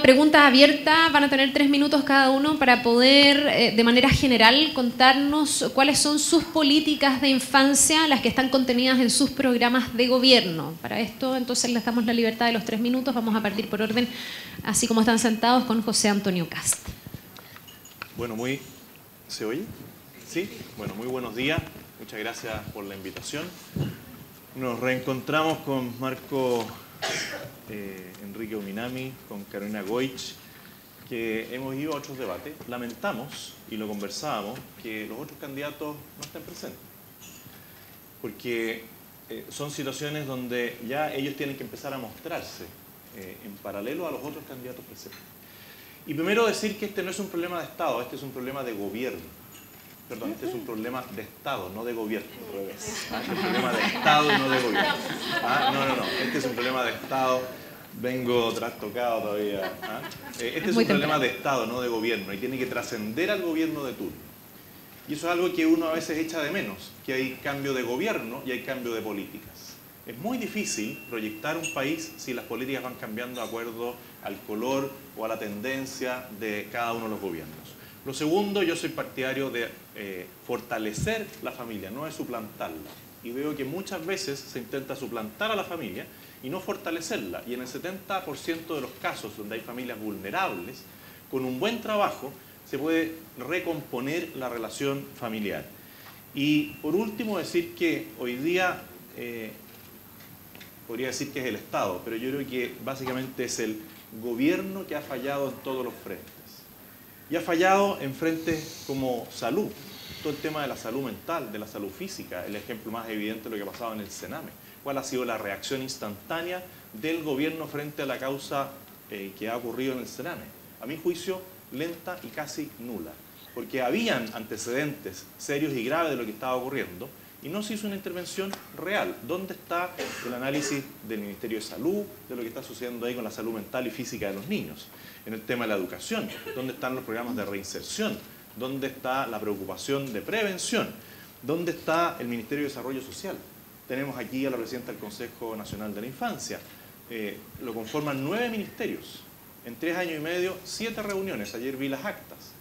pregunta abierta, van a tener 3 minutos cada uno para poder, de manera general, contarnos cuáles son sus políticas de infancia, las que están contenidas en sus programas de gobierno. Para esto, entonces, les damos la libertad de los 3 minutos. Vamos a partir por orden, así como están sentados, con José Antonio Kast. Bueno, ¿se oye? ¿Sí? Bueno, muy buenos días. Muchas gracias por la invitación. Nos reencontramos con Marco Enrique Ominami, con Carolina Goich, que hemos ido a otros debates. Lamentamos, y lo conversábamos, que los otros candidatos no estén presentes. Porque son situaciones donde ya ellos tienen que empezar a mostrarse en paralelo a los otros candidatos presentes. Y primero decir que este no es un problema de Estado, este es un problema de gobierno. Perdón, este es un problema de Estado, no de gobierno. Este es un problema de Estado y no de gobierno. No. Este es un problema de Estado. Vengo trastocado todavía. Este es un problema de Estado, no de gobierno. Y tiene que trascender al gobierno de turno. Y eso es algo que uno a veces echa de menos, que hay cambio de gobierno y hay cambio de políticas. Es muy difícil proyectar un país si las políticas van cambiando de acuerdo al color o a la tendencia de cada uno de los gobiernos. Lo segundo, yo soy partidario de fortalecer la familia, no de suplantarla. Y veo que muchas veces se intenta suplantar a la familia y no fortalecerla. Y en el 70% de los casos donde hay familias vulnerables, con un buen trabajo se puede recomponer la relación familiar. Y por último, decir que hoy día, podría decir que es el Estado, pero yo creo que básicamente es el gobierno que ha fallado en todos los frentes. Y ha fallado en frentes como salud, todo el tema de la salud mental, de la salud física, el ejemplo más evidente de lo que ha pasado en el Sename. ¿Cuál ha sido la reacción instantánea del gobierno frente a la causa que ha ocurrido en el Sename? A mi juicio, lenta y casi nula, porque habían antecedentes serios y graves de lo que estaba ocurriendo y no se hizo una intervención real. ¿Dónde está el análisis del Ministerio de Salud, de lo que está sucediendo ahí con la salud mental y física de los niños? En el tema de la educación, ¿dónde están los programas de reinserción? ¿Dónde está la preocupación de prevención? ¿Dónde está el Ministerio de Desarrollo Social? Tenemos aquí a la presidenta del Consejo Nacional de la Infancia. Lo conforman 9 ministerios. En 3 años y medio, 7 reuniones. Ayer vi las actas.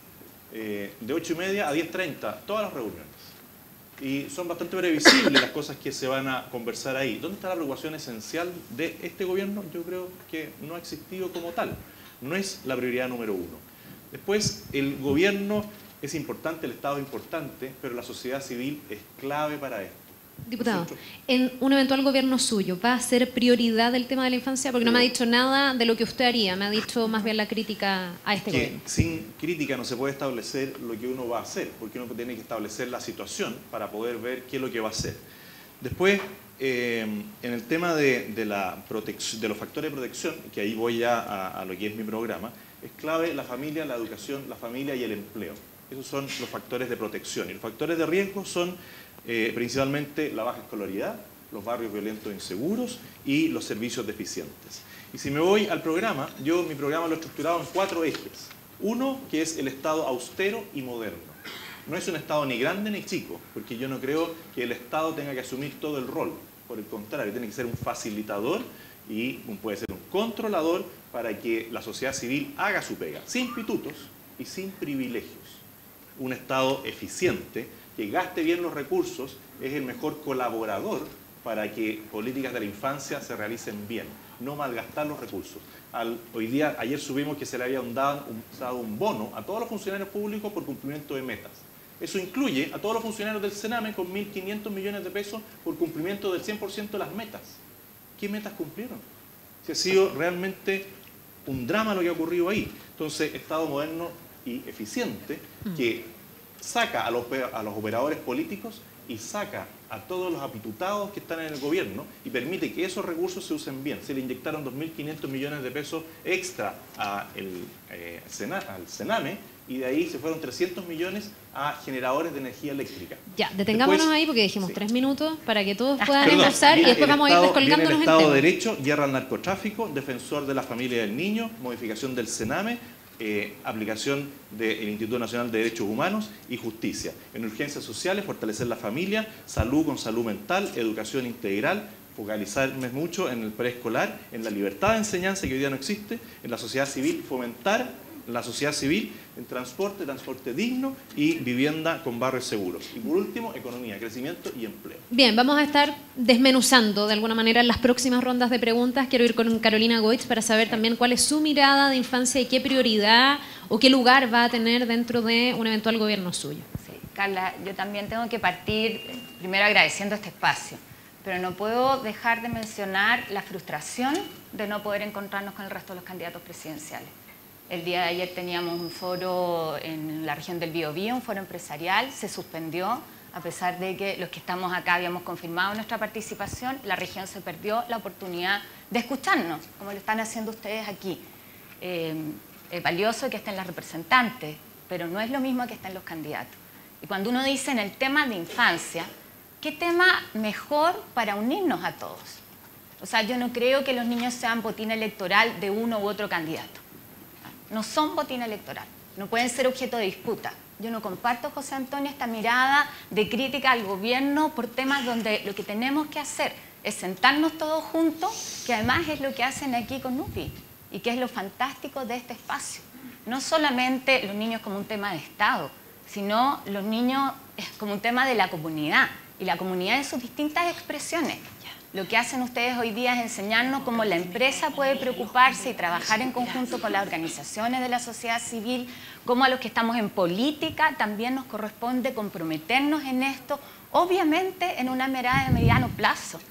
De 8:30 a 10:30, todas las reuniones. Y son bastante previsibles las cosas que se van a conversar ahí. ¿Dónde está la preocupación esencial de este gobierno? Yo creo que no ha existido como tal. No es la prioridad número 1. Después, el gobierno es importante, el Estado es importante, pero la sociedad civil es clave para esto. Diputado, en un eventual gobierno suyo, ¿va a ser prioridad el tema de la infancia? Porque no me ha dicho nada de lo que usted haría, me ha dicho más bien la crítica a este gobierno. Sin crítica no se puede establecer lo que uno va a hacer, porque uno tiene que establecer la situación para poder ver qué es lo que va a hacer. Después, en el tema de los factores de protección, que ahí voy ya a lo que es mi programa, es clave la familia, la educación, la familia y el empleo. Esos son los factores de protección. Y los factores de riesgo son principalmente la baja escolaridad, los barrios violentos e inseguros y los servicios deficientes. Y si me voy al programa, mi programa lo he estructurado en 4 ejes. Uno, que es el Estado austero y moderno. No es un Estado ni grande ni chico, porque yo no creo que el Estado tenga que asumir todo el rol. Por el contrario, tiene que ser un facilitador y puede ser un controlador para que la sociedad civil haga su pega, sin pitutos y sin privilegios. Un Estado eficiente, que gaste bien los recursos, es el mejor colaborador para que políticas de la infancia se realicen bien, no malgastar los recursos. Ayer subimos que se le había dado un bono a todos los funcionarios públicos por cumplimiento de metas. Eso incluye a todos los funcionarios del Sename con 1.500 millones de pesos por cumplimiento del 100% de las metas. ¿Qué metas cumplieron? Si ha sido realmente un drama lo que ha ocurrido ahí. Entonces, Estado moderno y eficiente que saca a los operadores políticos y saca a todos los apitutados que están en el gobierno y permite que esos recursos se usen bien. Se le inyectaron 2.500 millones de pesos extra al Sename y de ahí se fueron 300 millones a generadores de energía eléctrica. Ya, detengámonos ahí porque dijimos 3 minutos para que todos puedan empezar y después vamos a ir descolgándonos el en Estado tema. de Derecho, guerra al narcotráfico, defensor de la familia y del niño, modificación del Sename, aplicación del Instituto Nacional de Derechos Humanos y justicia. En urgencias sociales, fortalecer la familia, salud con salud mental, educación integral, focalizarme mucho en el preescolar, en la libertad de enseñanza que hoy día no existe, en la sociedad civil, fomentar la sociedad civil en transporte digno y vivienda con barrios seguros. Y por último, economía, crecimiento y empleo. Bien, vamos a estar desmenuzando de alguna manera en las próximas rondas de preguntas. Quiero ir con Carolina Goich para saber también cuál es su mirada de infancia y qué prioridad o qué lugar va a tener dentro de un eventual gobierno suyo. Sí, Carla, yo también tengo que partir primero agradeciendo este espacio, pero no puedo dejar de mencionar la frustración de no poder encontrarnos con el resto de los candidatos presidenciales. El día de ayer teníamos un foro en la región del Biobío, un foro empresarial, se suspendió, a pesar de que los que estamos acá habíamos confirmado nuestra participación, la región se perdió la oportunidad de escucharnos, como lo están haciendo ustedes aquí. Es valioso que estén las representantes, pero no es lo mismo que estén los candidatos. Y cuando uno dice en el tema de infancia, ¿qué tema mejor para unirnos a todos? O sea, yo no creo que los niños sean botín electoral de uno u otro candidato. No son botín electoral, no pueden ser objeto de disputa. Yo no comparto, José Antonio, esta mirada de crítica al gobierno por temas donde lo que tenemos que hacer es sentarnos todos juntos, que además es lo que hacen aquí con NUPI y que es lo fantástico de este espacio. No solamente los niños como un tema de Estado, sino los niños como un tema de la comunidad y la comunidad en sus distintas expresiones. Lo que hacen ustedes hoy día es enseñarnos cómo la empresa puede preocuparse y trabajar en conjunto con las organizaciones de la sociedad civil, cómo a los que estamos en política también nos corresponde comprometernos en esto, obviamente en una mirada de mediano plazo.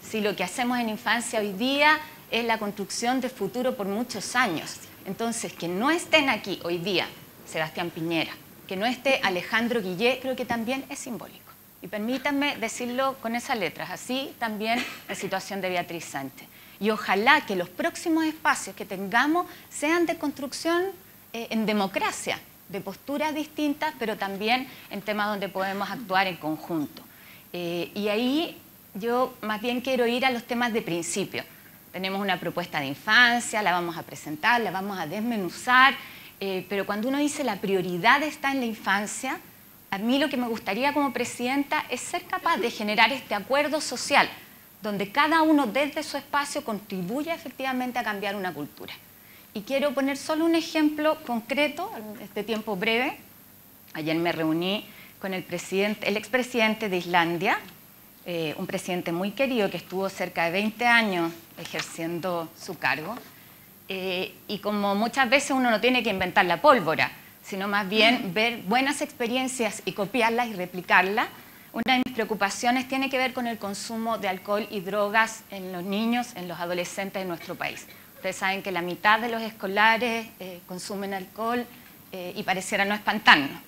Si lo que hacemos en infancia hoy día es la construcción de futuro por muchos años, entonces que no estén aquí hoy día Sebastián Piñera, que no esté Alejandro Guillé, creo que también es simbólico. Y permítanme decirlo con esas letras, así también la situación de Beatriz Sánchez. Y ojalá que los próximos espacios que tengamos sean de construcción en democracia, de posturas distintas, pero también en temas donde podemos actuar en conjunto. Y ahí yo más bien quiero ir a los temas de principio. Tenemos una propuesta de infancia, la vamos a presentar, la vamos a desmenuzar, pero cuando uno dice la prioridad está en la infancia, a mí lo que me gustaría como presidenta es ser capaz de generar este acuerdo social, donde cada uno desde su espacio contribuya efectivamente a cambiar una cultura. Y quiero poner solo un ejemplo concreto, en este tiempo breve. Ayer me reuní con el expresidente de Islandia, un presidente muy querido que estuvo cerca de 20 años ejerciendo su cargo. Y como muchas veces uno no tiene que inventar la pólvora, sino más bien ver buenas experiencias y copiarlas y replicarlas. Una de mis preocupaciones tiene que ver con el consumo de alcohol y drogas en los niños, en los adolescentes de nuestro país. Ustedes saben que la mitad de los escolares consumen alcohol y pareciera no espantarnos.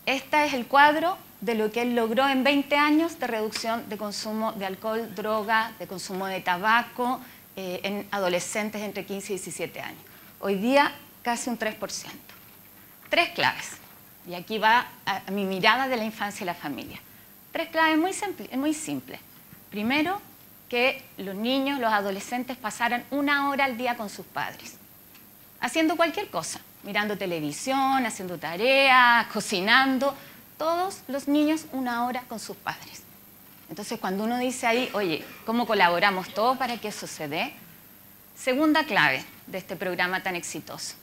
Este es el cuadro de lo que él logró en 20 años de reducción de consumo de alcohol, droga, de consumo de tabaco en adolescentes entre 15 y 17 años. Hoy día casi un 3%. 3 claves, y aquí va a mi mirada de la infancia y la familia. 3 claves muy simples. Primero, que los niños, los adolescentes pasaran 1 hora al día con sus padres, haciendo cualquier cosa, mirando televisión, haciendo tareas, cocinando, todos los niños 1 hora con sus padres. Entonces, cuando uno dice ahí, oye, ¿cómo colaboramos todos para que eso se dé? Segunda clave de este programa tan exitoso,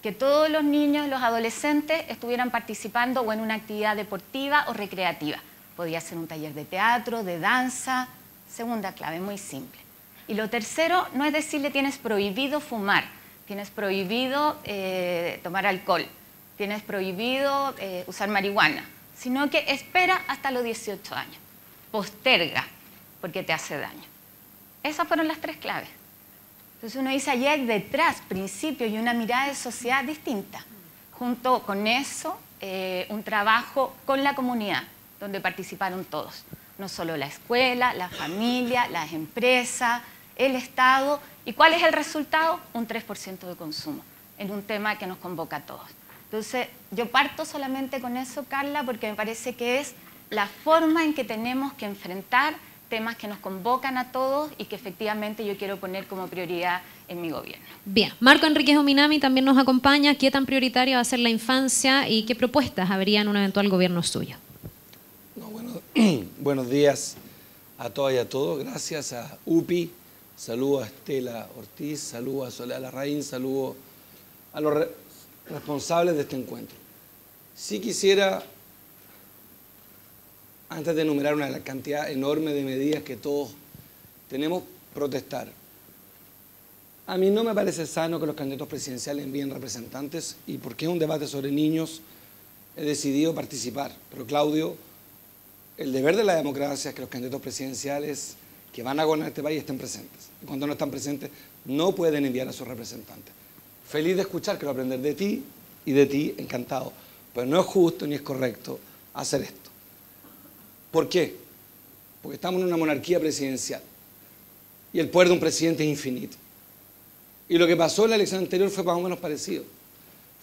que todos los niños, los adolescentes estuvieran participando o en una actividad deportiva o recreativa. Podía ser un taller de teatro, de danza. Segunda clave, muy simple. Y lo tercero, no es decirle tienes prohibido fumar, tienes prohibido tomar alcohol, tienes prohibido usar marihuana, sino que espera hasta los 18 años. Posterga, porque te hace daño. Esas fueron las 3 claves. Entonces uno dice, allí hay detrás principios y una mirada de sociedad distinta. Junto con eso, un trabajo con la comunidad, donde participaron todos. No solo la escuela, la familia, las empresas, el Estado. ¿Y cuál es el resultado? Un 3% de consumo, en un tema que nos convoca a todos. Entonces, yo parto solamente con eso, Carla, porque me parece que es la forma en que tenemos que enfrentar temas que nos convocan a todos y que efectivamente yo quiero poner como prioridad en mi gobierno. Bien, Marco Enríquez Ominami también nos acompaña. ¿Qué tan prioritaria va a ser la infancia y qué propuestas habría en un eventual gobierno suyo? No, bueno, buenos días. a todas y a todos. Gracias a UPI, saludo a Estela Ortiz, saludo a Soledad Larraín, saludo a los responsables de este encuentro. Sí quisiera, antes de enumerar una cantidad enorme de medidas que todos tenemos, protestar. A mí no me parece sano que los candidatos presidenciales envíen representantes, y porque es un debate sobre niños, he decidido participar. Pero Claudio, el deber de la democracia es que los candidatos presidenciales que van a gobernar este país estén presentes. Y cuando no están presentes, no pueden enviar a sus representantes. Feliz de escuchar, quiero aprender de ti y de ti, encantado. Pero no es justo ni es correcto hacer esto. ¿Por qué? Porque estamos en una monarquía presidencial y el poder de un presidente es infinito. Y lo que pasó en la elección anterior fue más o menos parecido.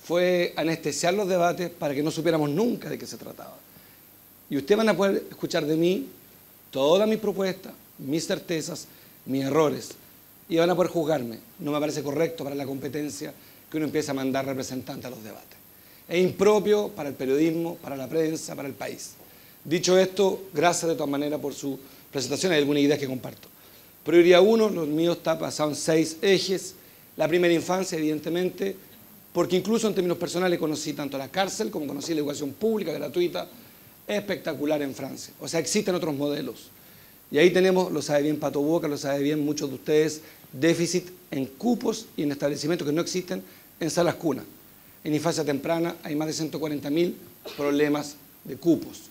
Fue anestesiar los debates para que no supiéramos nunca de qué se trataba. Y ustedes van a poder escuchar de mí todas mis propuestas, mis certezas, mis errores. Y van a poder juzgarme. No me parece correcto para la competencia que uno empiece a mandar representantes a los debates. Es impropio para el periodismo, para la prensa, para el país. Dicho esto, gracias de todas maneras por su presentación. Hay algunas ideas que comparto. Prioridad 1, lo mío está basado en 6 ejes. La primera infancia, evidentemente, porque incluso en términos personales conocí tanto la cárcel como conocí la educación pública gratuita, espectacular en Francia. O sea, existen otros modelos. Y ahí tenemos, lo sabe bien Pato Boca, lo sabe bien muchos de ustedes, déficit en cupos y en establecimientos que no existen en salas cuna. En infancia temprana hay más de 140.000 problemas de cupos,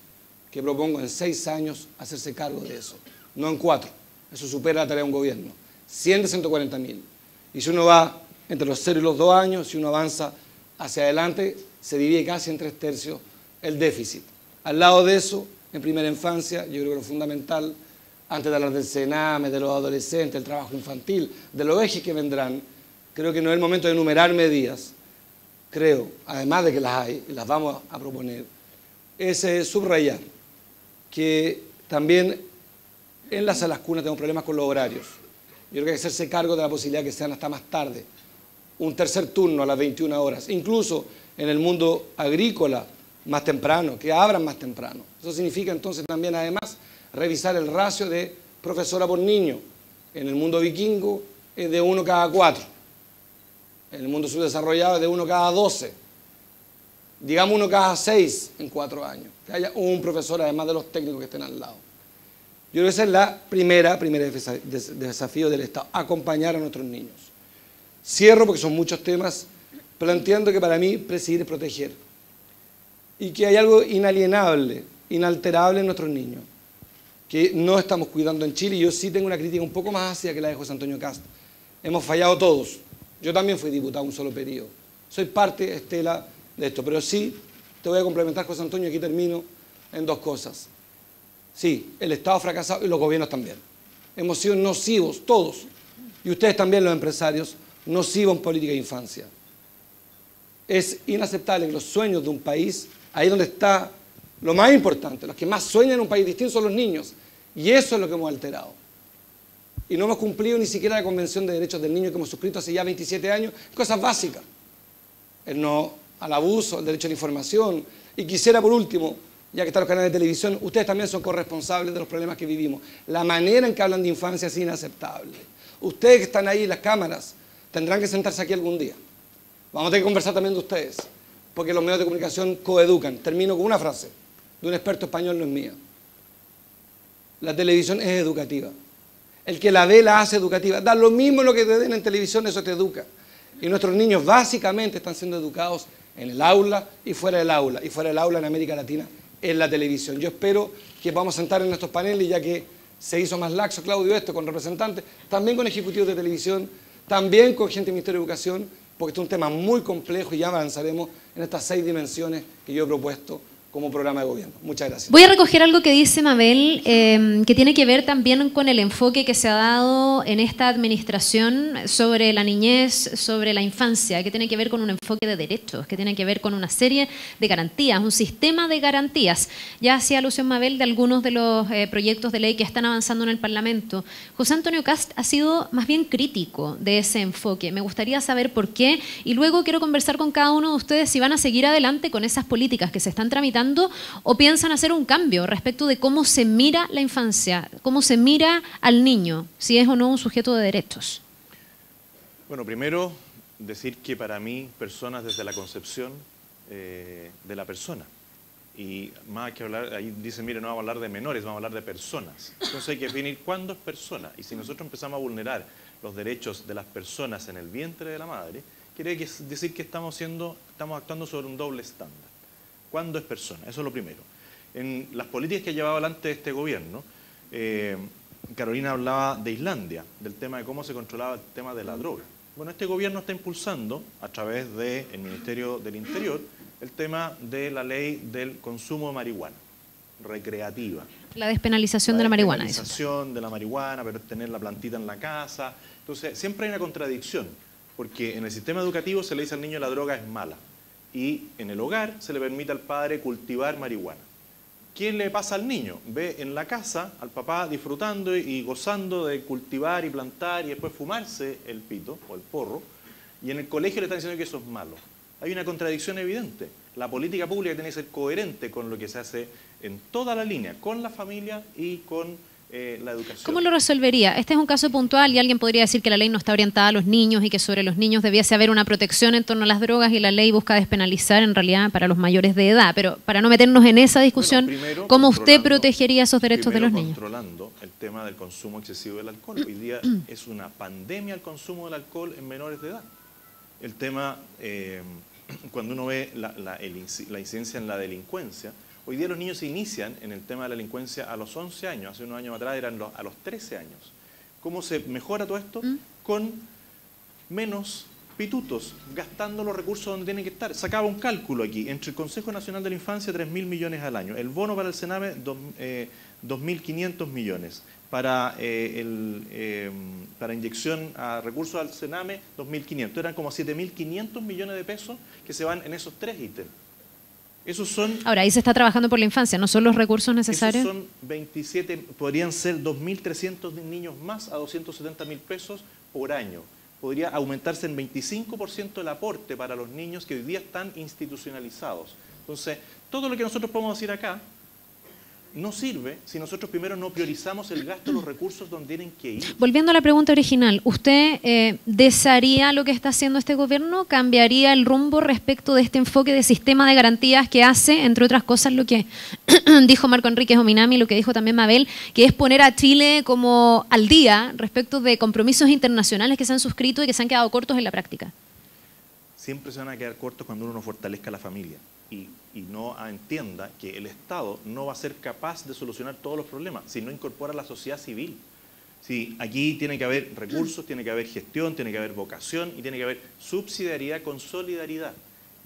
que propongo en 6 años hacerse cargo de eso, no en 4. Eso supera la tarea de un gobierno. 100 de 140.000. Y si uno va entre los 0 y los 2 años, si uno avanza hacia adelante, se divide casi en 3/3 el déficit. Al lado de eso, en primera infancia, yo creo que lo fundamental, antes de hablar del Sename, de los adolescentes, del trabajo infantil, de los ejes que vendrán, creo que no es el momento de enumerar medidas. Creo, además de que las hay y las vamos a proponer, es subrayar que también en las salas cunas tenemos problemas con los horarios. Yo creo que hay que hacerse cargo de la posibilidad que sean hasta más tarde, un tercer turno a las 21 horas, incluso en el mundo agrícola más temprano, que abran más temprano. Eso significa entonces también además revisar el ratio de profesora por niño. En el mundo vikingo es de 1 cada 4, en el mundo subdesarrollado es de 1 cada 12, digamos 1 cada 6 en 4 años, que haya un profesor además de los técnicos que estén al lado. Yo creo que esa es la primera desafío del Estado, acompañar a nuestros niños. Cierro porque son muchos temas, pero entiendo que para mí presidir es proteger. Y que hay algo inalienable, inalterable en nuestros niños, que no estamos cuidando en Chile. Y yo sí tengo una crítica un poco más ácida que la de José Antonio Kast. Hemos fallado todos. Yo también fui diputado un solo periodo. Soy parte, Estela, de esto. Pero sí, te voy a complementar, José Antonio, aquí termino, en 2 cosas. Sí, el Estado ha fracasado y los gobiernos también. Hemos sido nocivos, todos. Y ustedes también, los empresarios, nocivos en política de infancia. Es inaceptable que los sueños de un país, ahí donde está lo más importante, los que más sueñan en un país distinto son los niños. Y eso es lo que hemos alterado. Y no hemos cumplido ni siquiera la Convención de Derechos del Niño que hemos suscrito hace ya 27 años, cosas básicas. El no al abuso, el derecho a la información. Y quisiera, por último, ya que están los canales de televisión, ustedes también son corresponsables de los problemas que vivimos. La manera en que hablan de infancia es inaceptable. Ustedes que están ahí en las cámaras tendrán que sentarse aquí algún día. Vamos a tener que conversar también de ustedes, porque los medios de comunicación coeducan. Termino con una frase de un experto español, no es mía. La televisión es educativa. El que la ve la hace educativa. Da lo mismo lo que te den en televisión, eso te educa. Y nuestros niños básicamente están siendo educados en el aula y fuera del aula. Y fuera del aula en América Latina en la televisión. Yo espero que vamos a sentar en estos paneles, ya que se hizo más laxo, Claudio, esto, con representantes, también con ejecutivos de televisión, también con gente del Ministerio de Educación, porque este es un tema muy complejo y ya avanzaremos en estas 6 dimensiones que yo he propuesto como programa de gobierno. Muchas gracias. Voy a recoger algo que dice Mabel, que tiene que ver también con el enfoque que se ha dado en esta administración sobre la niñez, sobre la infancia, que tiene que ver con un enfoque de derechos, que tiene que ver con una serie de garantías, un sistema de garantías. Ya hacía alusión Mabel de algunos de los proyectos de ley que están avanzando en el Parlamento. José Antonio Kast ha sido más bien crítico de ese enfoque. Me gustaría saber por qué y luego quiero conversar con cada uno de ustedes si van a seguir adelante con esas políticas que se están tramitando hablando, o piensan hacer un cambio respecto de cómo se mira la infancia, cómo se mira al niño, si es o no un sujeto de derechos? Bueno, primero decir que para mí, personas desde la concepción de la persona. Y más que hablar, ahí dicen, mire, no vamos a hablar de menores, vamos a hablar de personas. Entonces hay que definir cuándo es persona. Y si nosotros empezamos a vulnerar los derechos de las personas en el vientre de la madre, quiere decir que estamos actuando sobre un doble estándar. ¿Cuándo es persona? Eso es lo primero. En las políticas que ha llevado adelante este gobierno, Carolina hablaba de Islandia, del tema de cómo se controlaba el tema de la droga. Bueno, este gobierno está impulsando, a través del Ministerio del Interior, el tema de la ley del consumo de marihuana recreativa. La despenalización de la marihuana. La despenalización de la marihuana, pero tener la plantita en la casa. Entonces, siempre hay una contradicción, porque en el sistema educativo se le dice al niño la droga es mala, y en el hogar se le permite al padre cultivar marihuana. ¿Qué le pasa al niño? Ve en la casa al papá disfrutando y gozando de cultivar y plantar y después fumarse el pito o el porro, y en el colegio le están diciendo que eso es malo. Hay una contradicción evidente. La política pública tiene que ser coherente con lo que se hace en toda la línea, con la familia y con la educación. ¿Cómo lo resolvería? Este es un caso puntual y alguien podría decir que la ley no está orientada a los niños y que sobre los niños debiese haber una protección en torno a las drogas y la ley busca despenalizar en realidad para los mayores de edad. Pero para no meternos en esa discusión, bueno, ¿cómo usted protegería esos derechos de los niños? Controlando el tema del consumo excesivo del alcohol. Hoy día es una pandemia el consumo del alcohol en menores de edad. El tema, cuando uno ve la incidencia en la delincuencia, hoy día los niños se inician en el tema de la delincuencia a los 11 años, hace unos años atrás eran a los 13 años. ¿Cómo se mejora todo esto? Con menos pitutos, gastando los recursos donde tienen que estar. Sacaba un cálculo aquí, entre el Consejo Nacional de la Infancia, 3.000 millones al año. El bono para el Sename, 2.500 millones. Para inyección a recursos al Sename, 2.500. Eran como 7.500 millones de pesos que se van en esos tres ítems. Esos son... Ahora, ahí se está trabajando por la infancia, ¿no son los recursos necesarios? Esos son 27, podrían ser 2.300 niños más a 270.000 pesos por año. Podría aumentarse en 25% el aporte para los niños que hoy día están institucionalizados. Entonces, todo lo que nosotros podemos decir acá no sirve si nosotros primero no priorizamos el gasto de los recursos donde tienen que ir. Volviendo a la pregunta original, ¿usted desharía lo que está haciendo este gobierno? ¿Cambiaría el rumbo respecto de este enfoque de sistema de garantías que hace, entre otras cosas, lo que dijo Marco Enríquez Ominami, lo que dijo también Mabel, que es poner a Chile como al día respecto de compromisos internacionales que se han suscrito y que se han quedado cortos en la práctica? Siempre se van a quedar cortos cuando uno no fortalezca a la familia y no entienda que el Estado no va a ser capaz de solucionar todos los problemas si no incorpora a la sociedad civil. Sí, aquí tiene que haber recursos, tiene que haber gestión, tiene que haber vocación y tiene que haber subsidiariedad con solidaridad.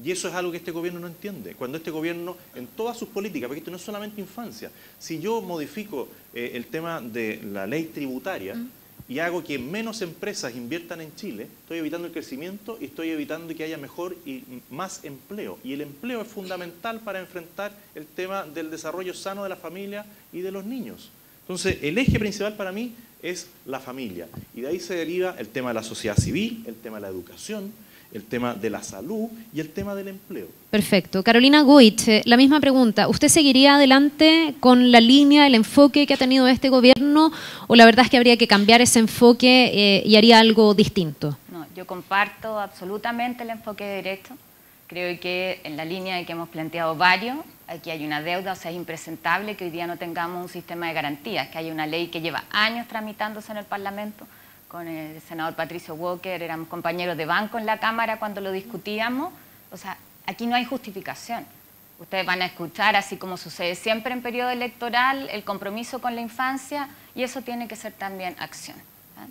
Y eso es algo que este gobierno no entiende. Cuando este gobierno, en todas sus políticas, porque esto no es solamente infancia, si yo modifico el tema de la ley tributaria, y hago que menos empresas inviertan en Chile, estoy evitando el crecimiento y estoy evitando que haya mejor y más empleo. Y el empleo es fundamental para enfrentar el tema del desarrollo sano de la familia y de los niños. Entonces, el eje principal para mí es la familia. Y de ahí se deriva el tema de la sociedad civil, el tema de la educación, el tema de la salud y el tema del empleo. Perfecto. Carolina Goich, la misma pregunta. ¿Usted seguiría adelante con la línea, el enfoque que ha tenido este gobierno o la verdad es que habría que cambiar ese enfoque y haría algo distinto? No, yo comparto absolutamente el enfoque de derecho. Creo que en la línea de que hemos planteado varios, aquí hay una deuda, o sea, es impresentable que hoy día no tengamos un sistema de garantías, que haya una ley que lleva años tramitándose en el Parlamento. Con el senador Patricio Walker, éramos compañeros de banco en la Cámara cuando lo discutíamos. O sea, aquí no hay justificación. Ustedes van a escuchar, así como sucede siempre en periodo electoral, el compromiso con la infancia, y eso tiene que ser también acción.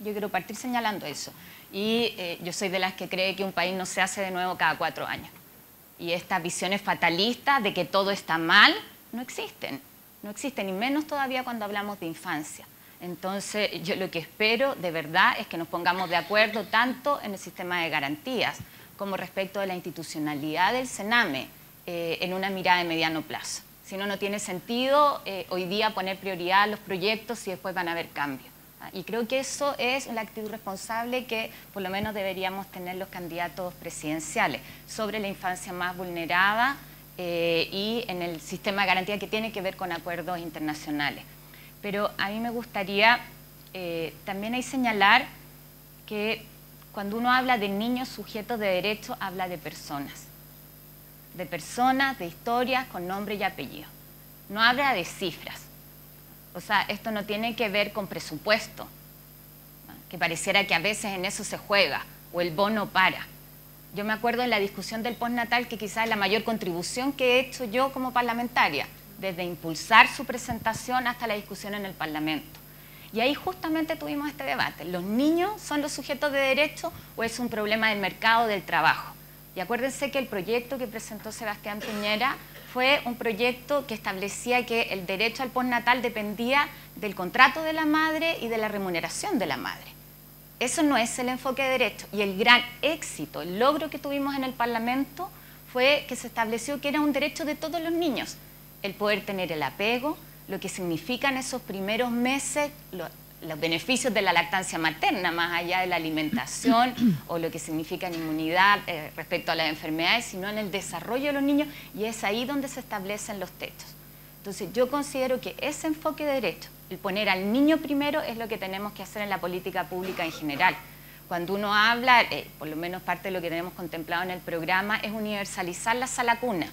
Yo quiero partir señalando eso. Y yo soy de las que cree que un país no se hace de nuevo cada 4 años. Y estas visiones fatalistas de que todo está mal, no existen. No existen, y menos todavía cuando hablamos de infancia. Entonces, yo lo que espero de verdad es que nos pongamos de acuerdo tanto en el sistema de garantías como respecto de la institucionalidad del Sename en una mirada de mediano plazo. Si no, no tiene sentido hoy día poner prioridad a los proyectos y después van a haber cambios. Y creo que eso es la actitud responsable que por lo menos deberíamos tener los candidatos presidenciales sobre la infancia más vulnerada y en el sistema de garantía que tiene que ver con acuerdos internacionales. Pero a mí me gustaría también ahí señalar que cuando uno habla de niños sujetos de derecho, habla de personas, de historias con nombre y apellido. No habla de cifras. O sea, esto no tiene que ver con presupuesto, ¿no? Que pareciera que a veces en eso se juega, o el bono para. Yo me acuerdo en la discusión del postnatal que quizás es la mayor contribución que he hecho yo como parlamentaria, desde impulsar su presentación hasta la discusión en el Parlamento. Y ahí justamente tuvimos este debate. ¿Los niños son los sujetos de derecho o es un problema del mercado del trabajo? Y acuérdense que el proyecto que presentó Sebastián Piñera fue un proyecto que establecía que el derecho al postnatal dependía del contrato de la madre y de la remuneración de la madre. Eso no es el enfoque de derecho. Y el gran éxito, el logro que tuvimos en el Parlamento fue que se estableció que era un derecho de todos los niños, el poder tener el apego, lo que significan esos primeros meses, los beneficios de la lactancia materna, más allá de la alimentación o lo que significa en inmunidad respecto a las enfermedades, sino en el desarrollo de los niños, y es ahí donde se establecen los techos. Entonces yo considero que ese enfoque de derecho, el poner al niño primero, es lo que tenemos que hacer en la política pública en general. Cuando uno habla, por lo menos parte de lo que tenemos contemplado en el programa, es universalizar la sala cuna.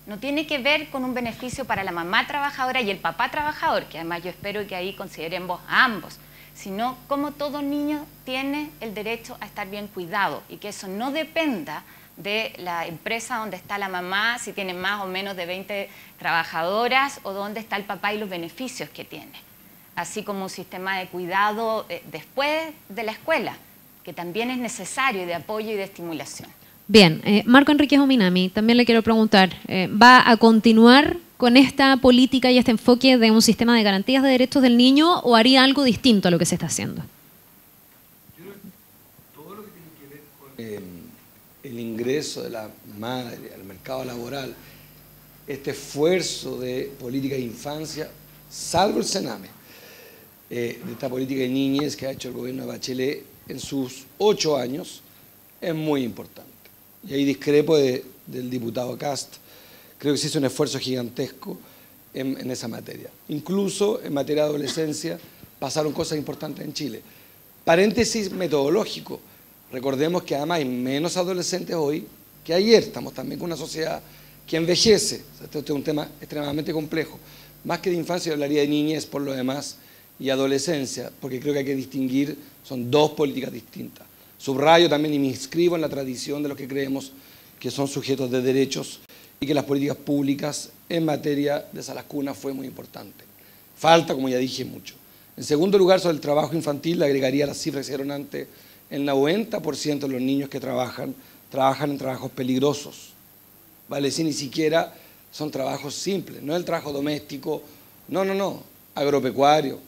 No tiene que ver con un beneficio para la mamá trabajadora y el papá trabajador, que además yo espero que ahí consideremos a ambos, sino como todo niño tiene el derecho a estar bien cuidado y que eso no dependa de la empresa donde está la mamá, si tiene más o menos de 20 trabajadoras, o dónde está el papá y los beneficios que tiene. Así como un sistema de cuidado después de la escuela, que también es necesario, de apoyo y de estimulación. Bien, Marco Enríquez Ominami, también le quiero preguntar, ¿va a continuar con esta política y este enfoque de un sistema de garantías de derechos del niño o haría algo distinto a lo que se está haciendo? Todo lo que tiene que ver con el ingreso de la madre al mercado laboral, este esfuerzo de política de infancia, salvo el Sename, de esta política de niñez que ha hecho el gobierno de Bachelet en sus 8 años, es muy importante. Y ahí discrepo del diputado Cast. Creo que se hizo un esfuerzo gigantesco en esa materia. Incluso en materia de adolescencia pasaron cosas importantes en Chile. Paréntesis metodológico. Recordemos que además hay menos adolescentes hoy que ayer. Estamos también con una sociedad que envejece. Este es un tema extremadamente complejo. Más que de infancia, yo hablaría de niñez por lo demás y adolescencia, porque creo que hay que distinguir, son dos políticas distintas. Subrayo también y me inscribo en la tradición de los que creemos que son sujetos de derechos y que las políticas públicas en materia de salas cunas fue muy importante. Falta, como ya dije, mucho. En segundo lugar, sobre el trabajo infantil, le agregaría las cifras que se dieron antes. El 90% de los niños que trabajan en trabajos peligrosos. ¿Vale? Si ni siquiera son trabajos simples, no es el trabajo doméstico, no, agropecuario.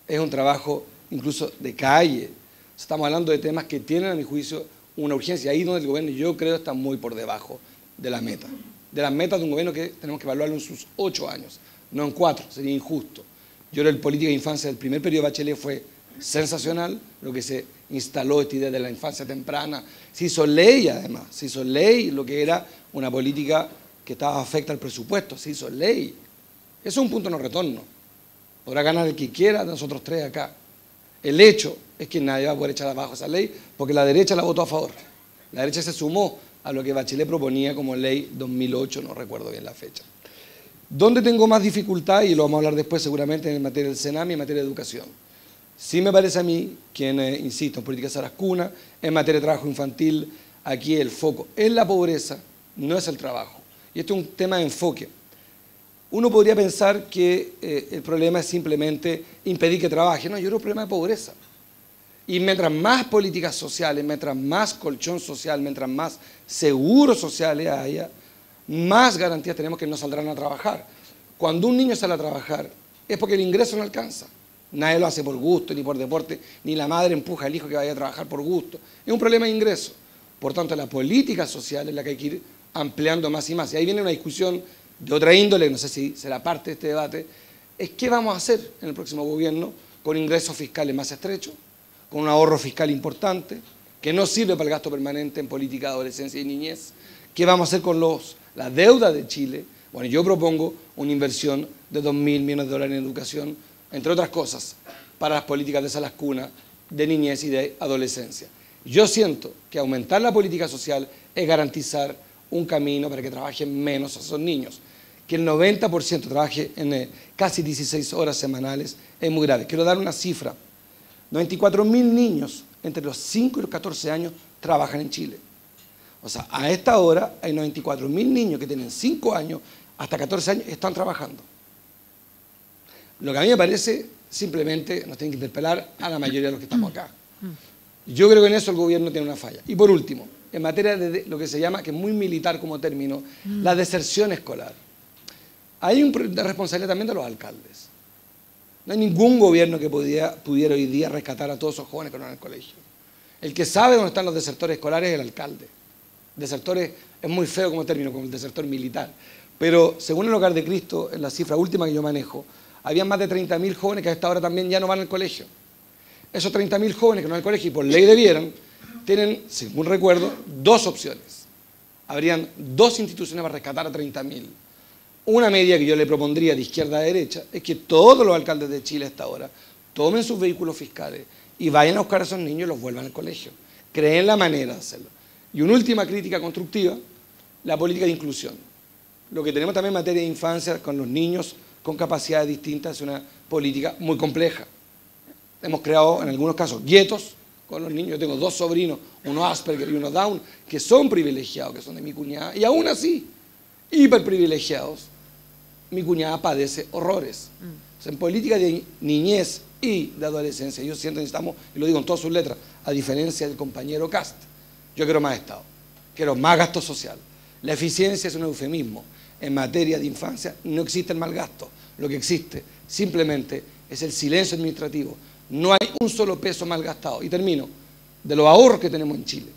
Es un trabajo incluso de calle. Estamos hablando de temas que tienen, a mi juicio, una urgencia. Ahí donde el gobierno, yo creo, está muy por debajo de la meta. De las metas de un gobierno que tenemos que evaluarlo en sus 8 años, no en 4, sería injusto. Yo creo que la política de infancia del primer periodo de Bachelet fue sensacional, lo que se instaló esta idea de la infancia temprana. Se hizo ley, además, se hizo ley lo que era una política que estaba afecta al presupuesto, se hizo ley. Eso es un punto de no retorno. Podrá ganar el que quiera de nosotros tres acá. El hecho es que nadie va a poder echar abajo esa ley porque la derecha la votó a favor. La derecha se sumó a lo que Bachelet proponía como ley 2008, no recuerdo bien la fecha. ¿Dónde tengo más dificultad? Y lo vamos a hablar después seguramente en materia del Sename y en materia de educación. Sí me parece a mí, insisto, en políticas de salas cunas, en materia de trabajo infantil, aquí el foco es la pobreza, no es el trabajo. Y esto es un tema de enfoque. Uno podría pensar que el problema es simplemente impedir que trabaje. No, yo creo que es un problema de pobreza. Y mientras más políticas sociales, mientras más colchón social, mientras más seguros sociales haya, más garantías tenemos que no saldrán a trabajar. Cuando un niño sale a trabajar es porque el ingreso no alcanza. Nadie lo hace por gusto, ni por deporte, ni la madre empuja al hijo que vaya a trabajar por gusto. Es un problema de ingreso. Por tanto, la política social es la que hay que ir ampliando más y más. Y ahí viene una discusión de otra índole, no sé si será parte de este debate, es qué vamos a hacer en el próximo gobierno con ingresos fiscales más estrechos, con un ahorro fiscal importante, que no sirve para el gasto permanente en política de adolescencia y niñez, qué vamos a hacer con la deuda de Chile. Bueno, yo propongo una inversión de 2.000 millones de dólares en educación, entre otras cosas, para las políticas de salas cunas, de niñez y de adolescencia. Yo siento que aumentar la política social es garantizar un camino para que trabajen menos esos niños. Que el 90% trabaje en casi 16 horas semanales es muy grave. Quiero dar una cifra. 94.000 niños entre los 5 y los 14 años trabajan en Chile. O sea, a esta hora hay 94.000 niños que tienen 5 años hasta 14 años y están trabajando. Lo que a mí me parece, simplemente nos tienen que interpelar a la mayoría de los que estamos acá. Yo creo que en eso el gobierno tiene una falla. Y por último, en materia de lo que se llama, que es muy militar como término, la deserción escolar. Hay una responsabilidad también de los alcaldes. No hay ningún gobierno que pudiera hoy día rescatar a todos esos jóvenes que no van al colegio. El que sabe dónde están los desertores escolares es el alcalde. Desertores es muy feo como término, como el desertor militar. Pero según el Hogar de Cristo, en la cifra última que yo manejo, había más de 30.000 jóvenes que a esta hora también ya no van al colegio. Esos 30.000 jóvenes que no van al colegio y por ley debieran, tienen, según recuerdo, 2 opciones. Habrían 2 instituciones para rescatar a 30.000. Una medida que yo le propondría de izquierda a derecha es que todos los alcaldes de Chile hasta ahora tomen sus vehículos fiscales y vayan a buscar a esos niños y los vuelvan al colegio. Creen la manera de hacerlo. Y una última crítica constructiva, la política de inclusión. Lo que tenemos también en materia de infancia con los niños con capacidades distintas es una política muy compleja. Hemos creado en algunos casos guetos con los niños. Yo tengo 2 sobrinos, uno Asperger y uno Down, que son privilegiados, que son de mi cuñada, y aún así, hiperprivilegiados, mi cuñada padece horrores. O sea, en política de niñez y de adolescencia, yo siento que necesitamos, y lo digo en todas sus letras, a diferencia del compañero Cast, yo quiero más Estado, quiero más gasto social. La eficiencia es un eufemismo. En materia de infancia no existe el mal gasto. Lo que existe simplemente es el silencio administrativo. No hay un solo peso mal gastado. Y termino, de los ahorros que tenemos en Chile.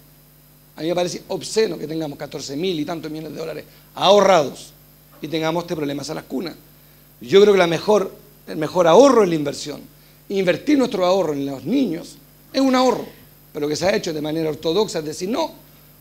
A mí me parece obsceno que tengamos 14.000 y tantos millones de dólares ahorrados y tengamos este problema a las cunas. Yo creo que el mejor ahorro es la inversión. Invertir nuestro ahorro en los niños es un ahorro, pero que se ha hecho de manera ortodoxa, es decir, no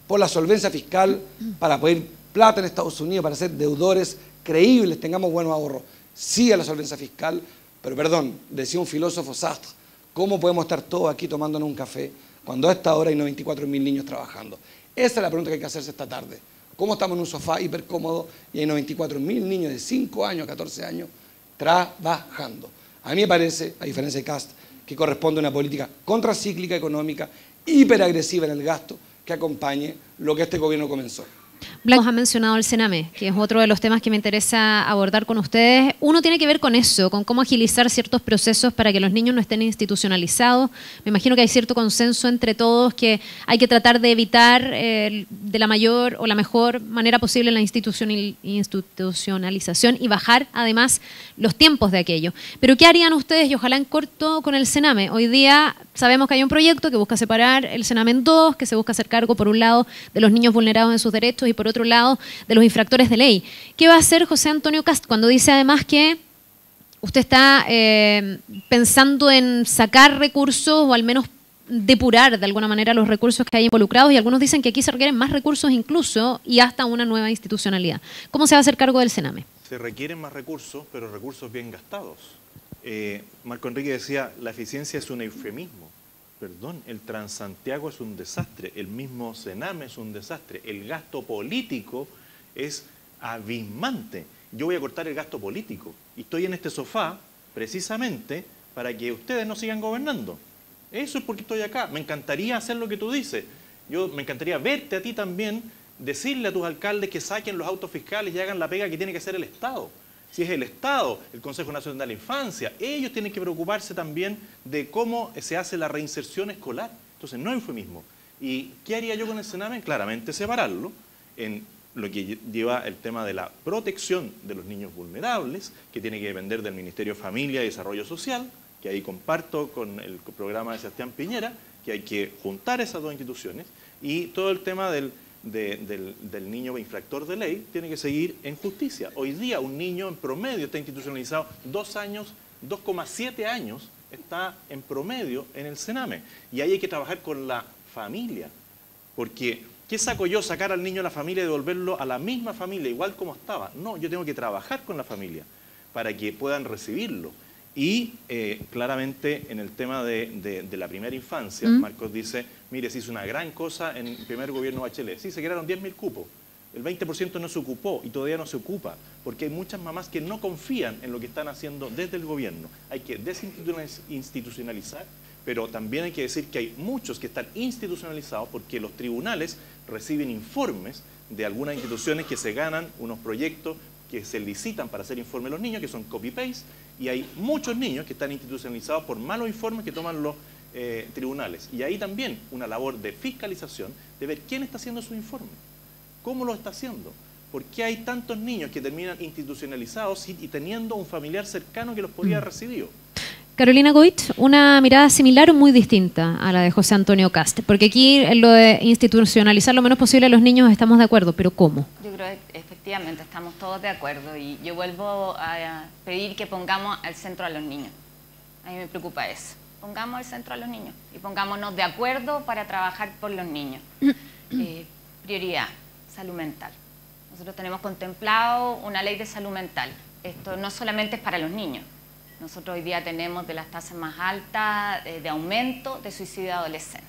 por la solvencia fiscal para pedir plata en Estados Unidos, para ser deudores creíbles, tengamos buenos ahorros. Sí a la solvencia fiscal, pero perdón, decía un filósofo Sartre, ¿cómo podemos estar todos aquí tomándonos un café cuando a esta hora hay 94.000 niños trabajando? Esa es la pregunta que hay que hacerse esta tarde. ¿Cómo estamos en un sofá hiper cómodo y hay 94.000 niños de 5 años a 14 años trabajando? A mí me parece, a diferencia de Cast, que corresponde a una política contracíclica económica, hiperagresiva en el gasto, que acompañe lo que este gobierno comenzó. Blanco ha mencionado el Sename, que es otro de los temas que me interesa abordar con ustedes. Uno tiene que ver con eso, con cómo agilizar ciertos procesos para que los niños no estén institucionalizados. Me imagino que hay cierto consenso entre todos que hay que tratar de evitar de la mayor o la mejor manera posible la institucionalización y bajar además los tiempos de aquello. Pero ¿qué harían ustedes, y ojalá en corto, con el Sename? Hoy día sabemos que hay un proyecto que busca separar el Sename en 2, que se busca hacer cargo, por un lado, de los niños vulnerados en sus derechos y por otro lado, de los infractores de ley. ¿Qué va a hacer José Antonio Cast cuando dice además que usted está pensando en sacar recursos o al menos depurar de alguna manera los recursos que hay involucrados, y algunos dicen que aquí se requieren más recursos incluso y hasta una nueva institucionalidad? ¿Cómo se va a hacer cargo del Sename? Se requieren más recursos, pero recursos bien gastados. Marco Enrique decía, la eficiencia es un eufemismo. Perdón, el Transantiago es un desastre, el mismo Sename es un desastre, el gasto político es abismante. Yo voy a cortar el gasto político y estoy en este sofá precisamente para que ustedes no sigan gobernando. Eso es porque estoy acá. Me encantaría hacer lo que tú dices. Me encantaría verte a ti también, decirle a tus alcaldes que saquen los autos fiscales y hagan la pega que tiene que hacer el Estado. Si es el Estado, el Consejo Nacional de la Infancia, ellos tienen que preocuparse también de cómo se hace la reinserción escolar. Entonces, no eufemismo. ¿Y qué haría yo con el Sename? Claramente separarlo en lo que lleva el tema de la protección de los niños vulnerables, que tiene que depender del Ministerio de Familia y Desarrollo Social, que ahí comparto con el programa de Sebastián Piñera, que hay que juntar esas 2 instituciones, y todo el tema del niño infractor de ley tiene que seguir en justicia. Hoy día un niño en promedio está institucionalizado 2 años, 2,7 años está en promedio en el Sename. Y ahí hay que trabajar con la familia, porque ¿Qué saco yo? Sacar al niño a la familia y devolverlo a la misma familia, igual como estaba. No, yo tengo que trabajar con la familia para que puedan recibirlo. Y claramente en el tema de la primera infancia, Marcos dice, mire, se hizo una gran cosa en el primer gobierno Bachelet. Sí, se crearon 10.000 cupos. El 20% no se ocupó y todavía no se ocupa, porque hay muchas mamás que no confían en lo que están haciendo desde el gobierno. Hay que desinstitucionalizar, pero también hay que decir que hay muchos que están institucionalizados porque los tribunales reciben informes de algunas instituciones que se ganan unos proyectos que se licitan para hacer informes a los niños, que son copy-paste, y hay muchos niños que están institucionalizados por malos informes que toman los tribunales. Y ahí también una labor de fiscalización, de ver quién está haciendo su informe, cómo lo está haciendo, por qué hay tantos niños que terminan institucionalizados y teniendo un familiar cercano que los podría haber recibido. Carolina Goich, una mirada similar o muy distinta a la de José Antonio Kast, porque aquí en lo de institucionalizar lo menos posible a los niños estamos de acuerdo, pero ¿cómo? Yo creo que efectivamente estamos todos de acuerdo y yo vuelvo a pedir que pongamos al centro a los niños. A mí me preocupa eso. Pongamos al centro a los niños y pongámonos de acuerdo para trabajar por los niños. Prioridad, salud mental. Nosotros tenemos contemplado una ley de salud mental. Esto no solamente es para los niños. Nosotros hoy día tenemos de las tasas más altas de aumento de suicidio adolescente.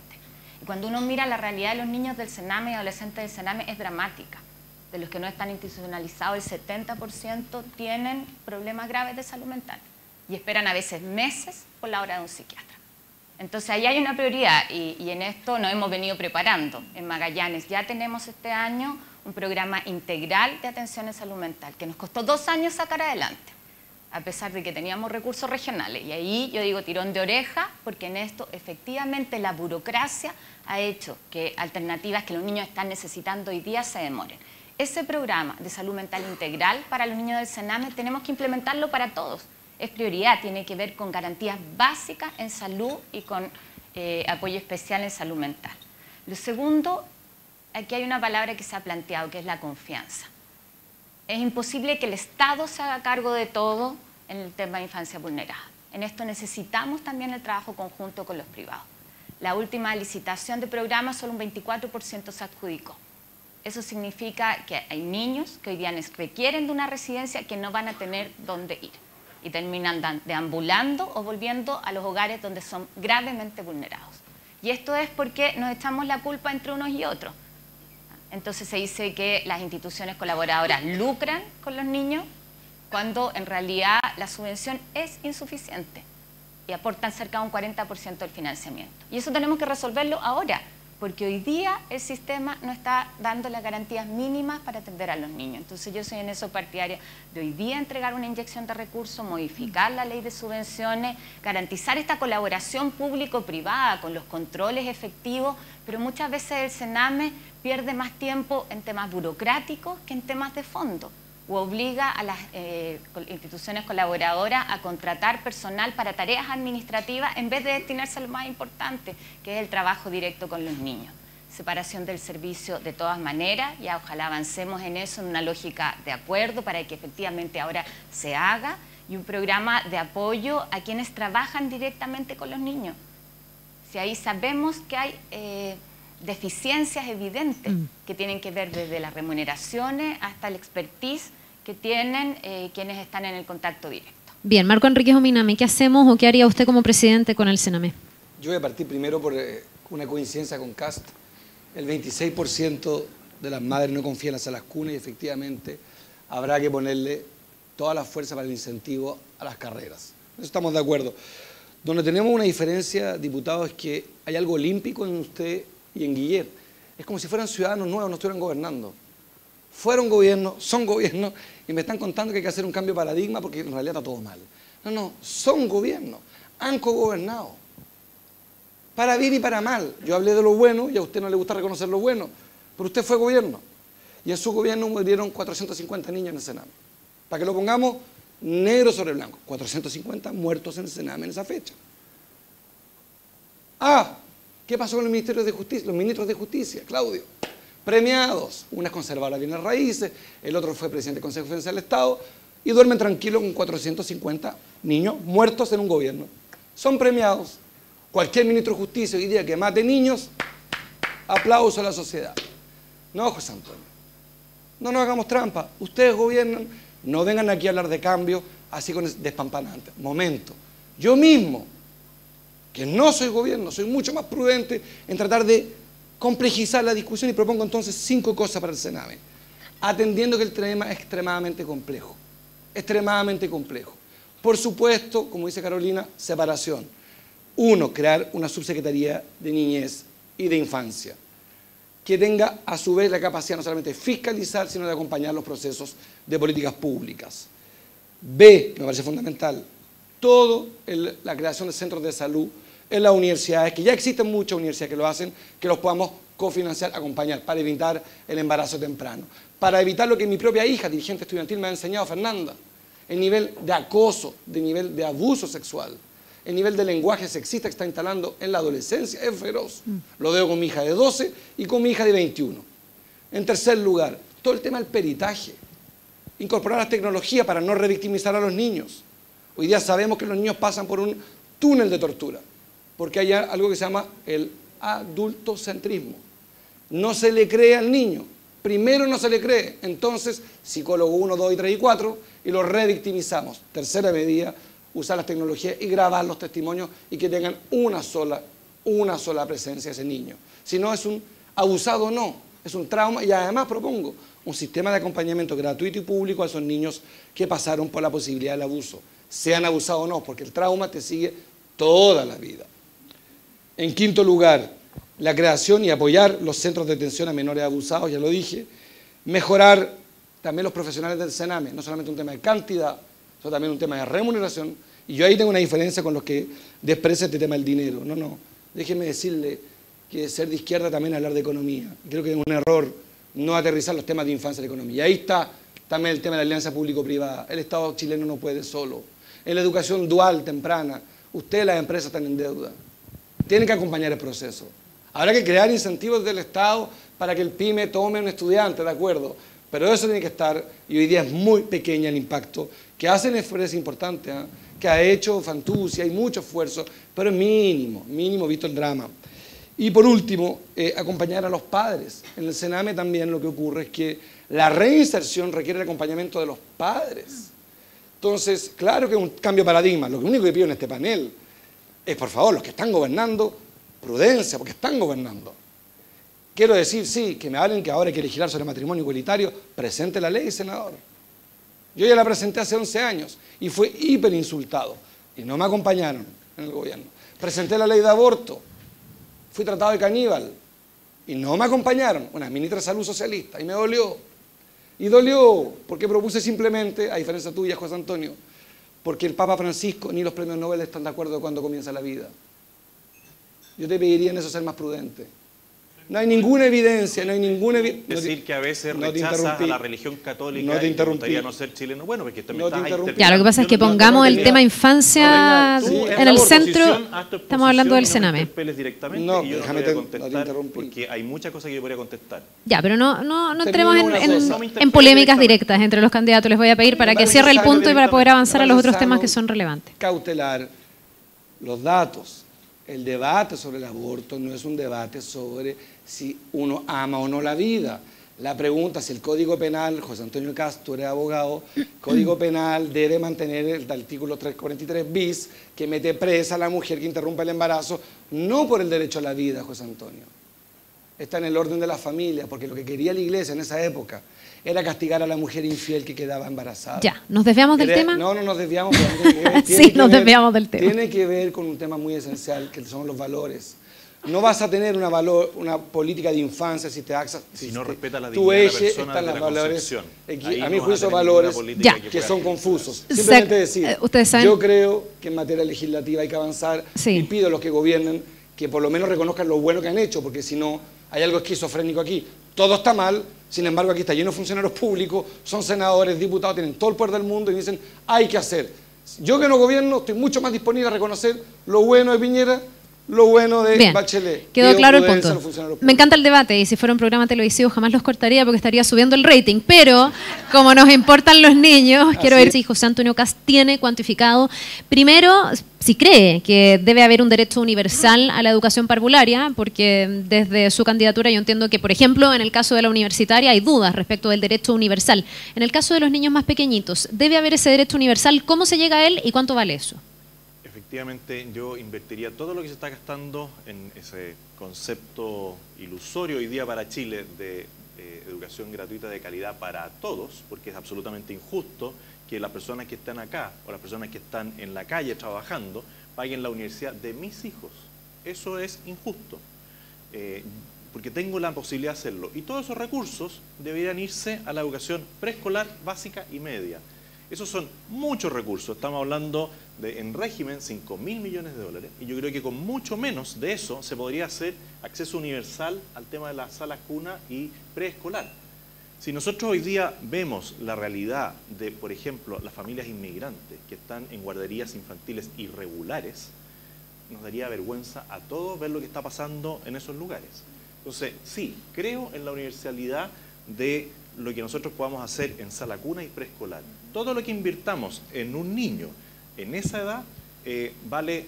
Y cuando uno mira la realidad de los niños del Sename y adolescentes del Sename es dramática. De los que no están institucionalizados, el 70% tienen problemas graves de salud mental y esperan a veces meses por la hora de un psiquiatra. Entonces ahí hay una prioridad y en esto nos hemos venido preparando. En Magallanes ya tenemos este año un programa integral de atención en salud mental que nos costó 2 años sacar adelante, a pesar de que teníamos recursos regionales. Y ahí yo digo tirón de oreja, porque en esto efectivamente la burocracia ha hecho que alternativas que los niños están necesitando hoy día se demoren. Ese programa de salud mental integral para los niños del Sename tenemos que implementarlo para todos. Es prioridad, tiene que ver con garantías básicas en salud y con apoyo especial en salud mental. Lo segundo, aquí hay una palabra que se ha planteado, que es la confianza. Es imposible que el Estado se haga cargo de todo en el tema de infancia vulnerada. En esto necesitamos también el trabajo conjunto con los privados. La última licitación de programas, solo un 24% se adjudicó. Eso significa que hay niños que hoy día requieren de una residencia que no van a tener dónde ir y terminan deambulando o volviendo a los hogares donde son gravemente vulnerados. Y esto es porque nos echamos la culpa entre unos y otros. Entonces se dice que las instituciones colaboradoras lucran con los niños cuando en realidad la subvención es insuficiente y aportan cerca de un 40% del financiamiento. Y eso tenemos que resolverlo ahora, porque hoy día el sistema no está dando las garantías mínimas para atender a los niños. Entonces yo soy en eso partidaria de hoy día entregar una inyección de recursos, modificar la ley de subvenciones, garantizar esta colaboración público-privada con los controles efectivos, pero muchas veces el Sename pierde más tiempo en temas burocráticos que en temas de fondo, o obliga a las instituciones colaboradoras a contratar personal para tareas administrativas en vez de destinarse a lo más importante, que es el trabajo directo con los niños. Separación del servicio de todas maneras, ya ojalá avancemos en eso, en una lógica de acuerdo para que efectivamente ahora se haga, y un programa de apoyo a quienes trabajan directamente con los niños. Si ahí sabemos que hay deficiencias evidentes que tienen que ver desde las remuneraciones hasta el expertise que tienen quienes están en el contacto directo. Bien, Marco Enríquez Ominami, ¿qué hacemos o qué haría usted como presidente con el Sename? Yo voy a partir primero por una coincidencia con Kast. El 26% de las madres no confían hacia las cunas y efectivamente habrá que ponerle toda la fuerza para el incentivo a las carreras. Eso estamos de acuerdo. Donde tenemos una diferencia, diputado, es que hay algo olímpico en usted y en Guillet. Es como si fueran ciudadanos nuevos, no estuvieran gobernando. Fueron gobierno, son gobierno, y me están contando que hay que hacer un cambio de paradigma porque en realidad está todo mal. No, no, son gobierno, han cogobernado. Para bien y para mal. Yo hablé de lo bueno y a usted no le gusta reconocer lo bueno, pero usted fue gobierno. Y en su gobierno murieron 450 niños en el Sename. Para que lo pongamos negro sobre blanco. 450 muertos en el Sename en esa fecha. Ah, ¿qué pasó con el Ministerio de Justicia? Los ministros de Justicia, Claudio, premiados. Una es conservadora de bienes raíces, el otro fue presidente del Consejo de Defensa del Estado y duermen tranquilos con 450 niños muertos en un gobierno. Son premiados. Cualquier ministro de Justicia hoy día que mate niños, aplauso a la sociedad. No, José Antonio, no nos hagamos trampa. Ustedes gobiernan, no vengan aquí a hablar de cambio así con despampanante. Momento. Yo mismo, que no soy gobierno, soy mucho más prudente en tratar de complejizar la discusión y propongo entonces 5 cosas para el Sename, atendiendo que el tema es extremadamente complejo. Extremadamente complejo. Por supuesto, como dice Carolina, separación. 1, crear una subsecretaría de niñez y de infancia, que tenga a su vez la capacidad no solamente de fiscalizar, sino de acompañar los procesos de políticas públicas. B, que me parece fundamental, la creación de centros de salud en las universidades, que ya existen muchas universidades que lo hacen, que los podamos cofinanciar, acompañar, para evitar el embarazo temprano. Para evitar lo que mi propia hija, dirigente estudiantil, me ha enseñado, Fernanda, el nivel de acoso, el nivel de abuso sexual, el nivel de lenguaje sexista que está instalando en la adolescencia es feroz. Lo veo con mi hija de 12 y con mi hija de 21. En tercer lugar, todo el tema del peritaje. Incorporar las tecnologías para no revictimizar a los niños. Hoy día sabemos que los niños pasan por un túnel de tortura, porque hay algo que se llama el adultocentrismo. No se le cree al niño. Primero no se le cree. Entonces, psicólogo 1, 2, 3 y 4, y lo revictimizamos. Tercera medida, usar las tecnologías y grabar los testimonios y que tengan una sola presencia ese niño. Si no es un abusado, no, es un trauma. Y además propongo un sistema de acompañamiento gratuito y público a esos niños que pasaron por la posibilidad del abuso, sean abusados o no, porque el trauma te sigue toda la vida. En quinto lugar, la creación y apoyar los centros de detención a menores abusados, ya lo dije. Mejorar también los profesionales del Sename, no solamente un tema de cantidad, sino también un tema de remuneración. Y yo ahí tengo una diferencia con los que desprecian este tema del dinero. No, déjenme decirle que ser de izquierda también es hablar de economía. Creo que es un error no aterrizar los temas de infancia y de economía. Y ahí está también el tema de la alianza público-privada. El Estado chileno no puede solo. En la educación dual temprana, ustedes las empresas están en deuda. Tienen que acompañar el proceso. Habrá que crear incentivos del Estado para que el PYME tome un estudiante, de acuerdo. Pero eso tiene que estar, y hoy día es muy pequeño el impacto, que hacen esfuerzos importantes, que ha hecho Fantuzzi, hay mucho esfuerzo, pero es mínimo visto el drama. Y por último, acompañar a los padres. En el Sename también lo que ocurre es que la reinserción requiere el acompañamiento de los padres. Entonces, claro que es un cambio de paradigma. Lo único que pido en este panel es, por favor, los que están gobernando, prudencia, porque están gobernando. Quiero decir, sí, que me hablen que ahora hay que legislar sobre matrimonio igualitario, presente la ley, senador. Yo ya la presenté hace 11 años y fue hiper insultado y no me acompañaron en el gobierno. Presenté la ley de aborto, fui tratado de caníbal y no me acompañaron, una ministra de Salud socialista, y me dolió. Y dolió porque propuse simplemente, a diferencia tuya, José Antonio, porque el Papa Francisco ni los premios Nobel están de acuerdo cuando comienza la vida. Yo te pediría en eso ser más prudente. No hay ninguna evidencia, Decir que a veces rechazas a la religión católica no te interrumpí. y gustaría no ser chileno, bueno, porque esto me está interrumpiendo. Ya, lo que pasa es que pongamos el tema infancia en el centro, estamos hablando del Sename. No, y yo déjame contestar porque hay muchas cosas que yo podría contestar. Ya, pero no entremos en polémicas directas entre los candidatos. Les voy a pedir para que cierre el punto y para poder avanzar a los otros temas que son relevantes. Cautelar los datos. El debate sobre el aborto no es un debate sobre si uno ama o no la vida. La pregunta si el Código Penal, José Antonio Castro era abogado, el Código Penal debe mantener el artículo 343 bis que mete presa a la mujer que interrumpe el embarazo, no por el derecho a la vida, José Antonio. Está en el orden de la familia, porque lo que quería la Iglesia en esa época era castigar a la mujer infiel que quedaba embarazada. Ya, ¿nos desviamos del tema? No nos desviamos. Sí, nos desviamos del tema. Tiene que ver con un tema muy esencial, que son los valores. No vas a tener una política de infancia si te haces... Si no respeta la dignidad de la persona de la concepción. A mi juicio, valores que son confusos. Simplemente decir, yo creo que en materia legislativa hay que avanzar y pido a los que gobiernen que por lo menos reconozcan lo bueno que han hecho, porque si no, hay algo esquizofrénico aquí. Todo está mal, sin embargo aquí está lleno de funcionarios públicos, son senadores, diputados, tienen todo el poder del mundo y dicen, hay que hacer. Yo que no gobierno estoy mucho más disponible a reconocer lo bueno de Piñera lo bueno de Bien, Bachelet. quedó Pido claro el prudencia a punto. los funcionarios Me encanta el debate y si fuera un programa televisivo jamás los cortaría porque estaría subiendo el rating, pero como nos importan los niños, quiero ver si José Antonio Kast tiene cuantificado, primero, si cree que debe haber un derecho universal a la educación parvularia, porque desde su candidatura yo entiendo que, por ejemplo, en el caso de la universitaria hay dudas respecto del derecho universal. En el caso de los niños más pequeñitos, ¿debe haber ese derecho universal? ¿Cómo se llega a él y cuánto vale eso? Efectivamente, yo invertiría todo lo que se está gastando en ese concepto ilusorio hoy día para Chile de educación gratuita de calidad para todos, porque es absolutamente injusto que las personas que están acá o las personas que están en la calle trabajando paguen la universidad de mis hijos. Eso es injusto, porque tengo la posibilidad de hacerlo. Y todos esos recursos deberían irse a la educación preescolar, básica y media. Esos son muchos recursos, estamos hablando de, en régimen, 5.000 millones de dólares, y yo creo que con mucho menos de eso se podría hacer acceso universal al tema de las salas cuna y preescolar. Si nosotros hoy día vemos la realidad de, por ejemplo, las familias inmigrantes que están en guarderías infantiles irregulares, nos daría vergüenza a todos ver lo que está pasando en esos lugares. Entonces, sí, creo en la universalidad de lo que nosotros podamos hacer en sala cuna y preescolar. Todo lo que invirtamos en un niño en esa edad vale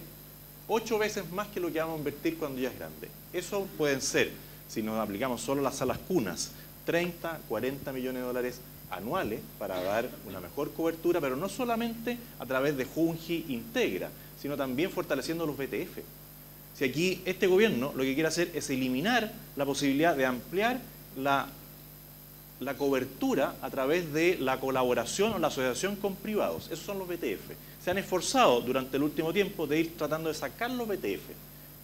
8 veces más que lo que vamos a invertir cuando ya es grande. Eso pueden ser, si nos aplicamos solo las salas cunas, 30, 40 millones de dólares anuales para dar una mejor cobertura, pero no solamente a través de Junji Integra, sino también fortaleciendo los BTF. Si aquí este gobierno lo que quiere hacer es eliminar la posibilidad de ampliar la cobertura a través de la colaboración o la asociación con privados. Esos son los BTF. Se han esforzado durante el último tiempo de ir tratando de sacar los BTF.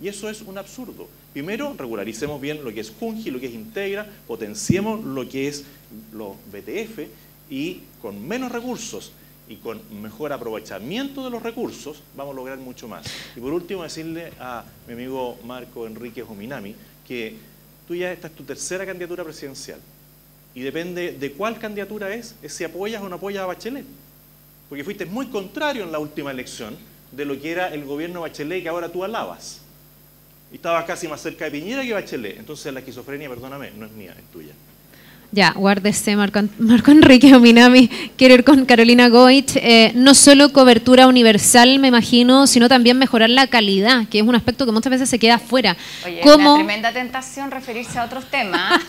Y eso es un absurdo. Primero, regularicemos bien lo que es Junji, lo que es Integra, potenciemos lo que es los BTF y con menos recursos y con mejor aprovechamiento de los recursos vamos a lograr mucho más. Y por último, decirle a mi amigo Marco Enrique Ominami que tú ya esta es tu tercera candidatura presidencial. Y depende de cuál candidatura es si apoyas o no apoyas a Bachelet. Porque fuiste muy contrario en la última elección de lo que era el gobierno Bachelet que ahora tú alabas. Y estabas casi más cerca de Piñera que Bachelet. Entonces la esquizofrenia, perdóname, no es mía, es tuya. Ya, guárdese, Marco Enrique Ominami, quiero ir con Carolina Goich. No solo cobertura universal, me imagino, sino también mejorar la calidad, que es un aspecto que muchas veces se queda afuera. Oye, ¿Cómo? es una tremenda tentación referirse a otros temas.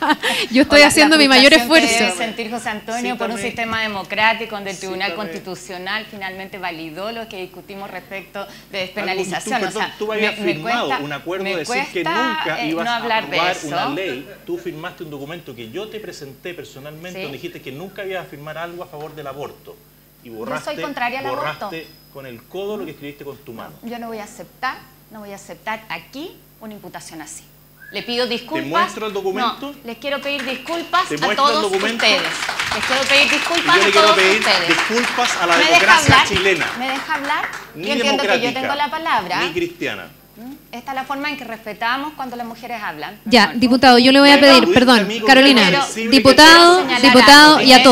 Yo estoy haciendo mi mayor esfuerzo. Que debe sentir José Antonio por un Cítame. sistema democrático donde el Tribunal Cítame. Constitucional finalmente validó lo que discutimos respecto de despenalización. Perdón, tú habías firmado un acuerdo de decir que nunca ibas no a hablar de aprobar eso. una ley. Tú firmaste un documento que yo te presenté personalmente, Sí. donde dijiste que nunca ibas a firmar algo a favor del aborto. Y Yo soy contraria al aborto. borraste con el codo lo que escribiste con tu mano. Yo no voy a aceptar aquí una imputación así. Le pido disculpas. ¿Te muestro el documento? No, les quiero pedir disculpas ¿Te a muestro el todos documento? ustedes. Les quiero pedir Y disculpas yo le a quiero todos pedir ustedes. disculpas a la ¿Me deja democracia hablar? chilena. ¿Me deja hablar? Ni Yo entiendo que yo tengo la palabra. ni cristiana. Esta es la forma en que respetamos cuando las mujeres hablan. Ya, Perdón. diputado, yo le voy a Bueno, pedir, aludiste perdón, a mí con Carolina, tema sensible diputado, que quiero diputado señalar y a algo.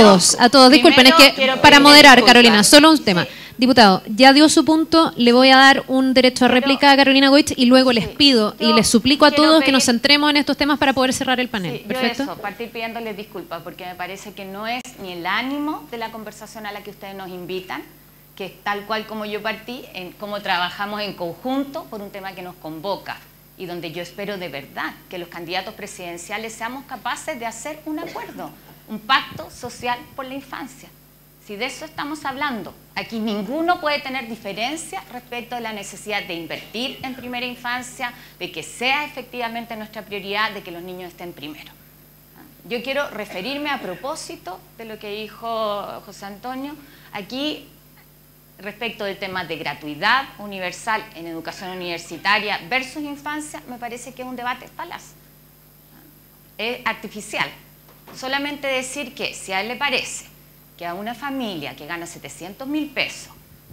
todos, disculpen, es Primero, que quiero para pedirle moderar, disculpas. Carolina, solo un tema. Sí. Diputado, ya dio su punto, le voy a dar un derecho a réplica a Carolina Goich y luego les pido y Yo les suplico a quiero todos que pedir- nos centremos en estos temas para poder cerrar el panel. Sí, yo ¿Perfecto? eso, partir pidiéndoles disculpas porque me parece que no es ni el ánimo de la conversación a la que ustedes nos invitan, que es tal cual como yo partí, en cómo trabajamos en conjunto por un tema que nos convoca y donde yo espero de verdad que los candidatos presidenciales seamos capaces de hacer un acuerdo, un pacto social por la infancia. Si de eso estamos hablando, aquí ninguno puede tener diferencia respecto de la necesidad de invertir en primera infancia, de que sea efectivamente nuestra prioridad, de que los niños estén primero. Yo quiero referirme a propósito de lo que dijo José Antonio, aquí respecto del tema de gratuidad universal en educación universitaria versus infancia, me parece que es un debate falaz, es artificial. Solamente decir que si a él le parece que a una familia que gana 700.000 pesos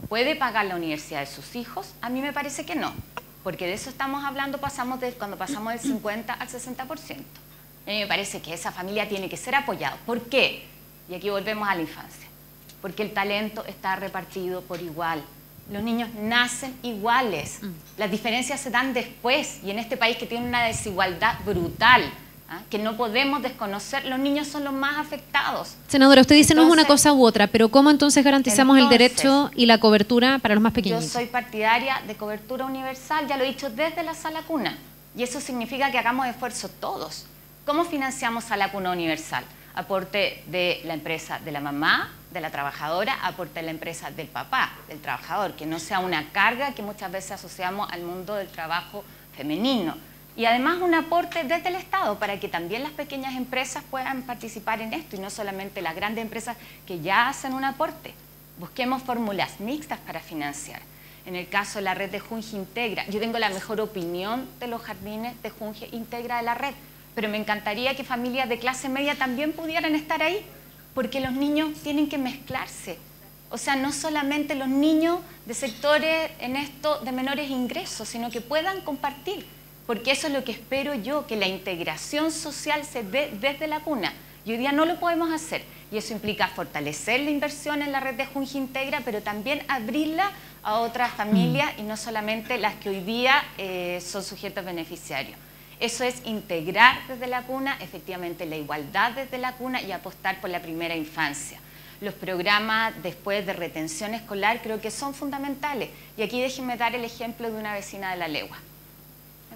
puede pagar la universidad de sus hijos, a mí me parece que no, porque de eso estamos hablando cuando pasamos del 50 al 60%. A mí me parece que esa familia tiene que ser apoyada. ¿Por qué? Y aquí volvemos a la infancia. Porque el talento está repartido por igual. Los niños nacen iguales. Las diferencias se dan después, y en este país que tiene una desigualdad brutal, que no podemos desconocer, los niños son los más afectados. Senadora, usted dice no es una cosa u otra, pero ¿cómo entonces garantizamos el derecho y la cobertura para los más pequeños? Yo soy partidaria de cobertura universal, ya lo he dicho desde la sala cuna, y eso significa que hagamos esfuerzo todos. ¿Cómo financiamos a la cuna universal? Aporte de la empresa de la mamá, de la trabajadora, aporte de la empresa del papá, del trabajador, que no sea una carga que muchas veces asociamos al mundo del trabajo femenino. Y además un aporte desde el Estado para que también las pequeñas empresas puedan participar en esto y no solamente las grandes empresas que ya hacen un aporte. Busquemos fórmulas mixtas para financiar. En el caso de la red de Junge Integra, yo tengo la mejor opinión de los jardines de Junge Integra de la red, pero me encantaría que familias de clase media también pudieran estar ahí, porque los niños tienen que mezclarse. O sea, no solamente los niños de sectores en esto de menores ingresos, sino que puedan compartir, porque eso es lo que espero yo, que la integración social se dé desde la cuna. Y hoy día no lo podemos hacer, y eso implica fortalecer la inversión en la red de Junge Integra, pero también abrirla a otras familias y no solamente las que hoy día son sujetos beneficiarios. Eso es integrar desde la cuna, efectivamente la igualdad desde la cuna y apostar por la primera infancia. Los programas después de retención escolar creo que son fundamentales. Y aquí déjenme dar el ejemplo de una vecina de La Legua.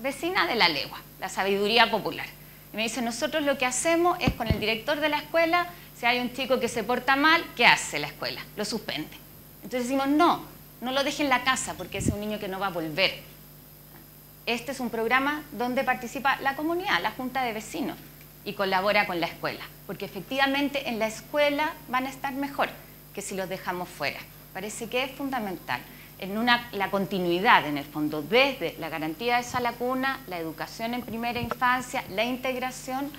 Vecina de La Legua, la sabiduría popular. Y me dice, nosotros lo que hacemos es con el director de la escuela, si hay un chico que se porta mal, ¿qué hace la escuela? Lo suspende. Entonces decimos, no lo deje en la casa porque es un niño que no va a volver. Este es un programa donde participa la comunidad, la junta de vecinos, y colabora con la escuela, porque efectivamente en la escuela van a estar mejor que si los dejamos fuera. Parece que es fundamental la continuidad, en el fondo, desde la garantía de sala cuna, la educación en primera infancia, la integración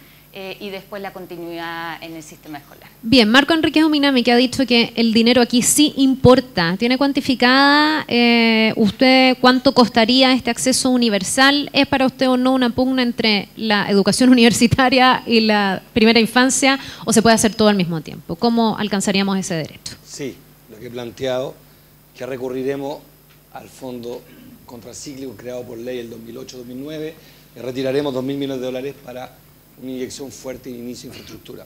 y después la continuidad en el sistema escolar. Bien, Marco Enríquez Ominami, que ha dicho que el dinero aquí sí importa. ¿Tiene cuantificada usted cuánto costaría este acceso universal? ¿Es para usted o no una pugna entre la educación universitaria y la primera infancia, o se puede hacer todo al mismo tiempo? ¿Cómo alcanzaríamos ese derecho? Sí, lo que he planteado, que recurriremos al fondo contracíclico creado por ley el 2008-2009 y retiraremos 2.000 millones de dólares para una inyección fuerte en inicio de infraestructura.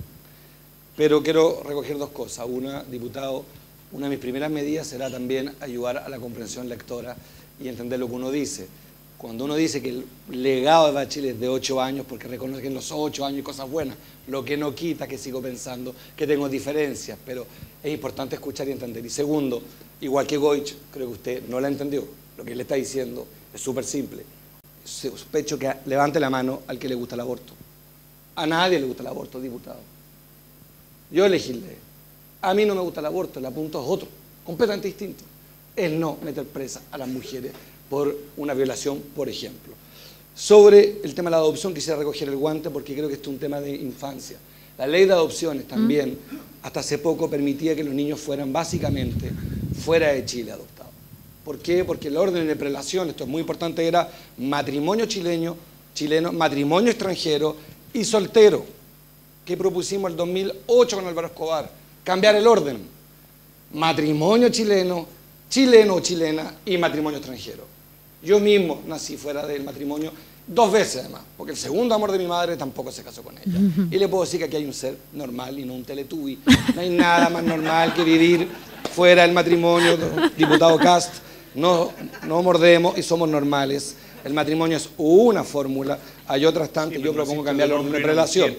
Pero quiero recoger dos cosas. Una, diputado, una de mis primeras medidas será también ayudar a la comprensión lectora y entender lo que uno dice. Cuando uno dice que el legado de Bachelet es de 8 años, porque reconoce que en los 8 años hay cosas buenas, lo que no quita que sigo pensando que tengo diferencias, pero es importante escuchar y entender. Y segundo, igual que Goich, creo que usted no la entendió. Lo que él está diciendo es súper simple. Sospecho que levante la mano al que le gusta el aborto. A nadie le gusta el aborto, diputado. Yo legislé. A mí no me gusta el aborto, el punto es otro, completamente distinto. Es no meter presa a las mujeres por una violación, por ejemplo. Sobre el tema de la adopción quisiera recoger el guante porque creo que esto es un tema de infancia. La ley de adopciones también, hasta hace poco, permitía que los niños fueran básicamente fuera de Chile adoptados. ¿Por qué? Porque el orden de prelación, esto es muy importante, era matrimonio chileno, matrimonio extranjero y soltero, que propusimos el 2008 con Álvaro Escobar, cambiar el orden, matrimonio chileno, chileno o chilena y matrimonio extranjero. Yo mismo nací fuera del matrimonio 2 veces además, porque el segundo amor de mi madre tampoco se casó con ella. Y le puedo decir que aquí hay un ser normal y no un teletubby. No hay nada más normal que vivir fuera del matrimonio, diputado Cast. No mordemos y somos normales. El matrimonio es una fórmula, hay otras tantas, sí, yo propongo cambiar el orden de prelación.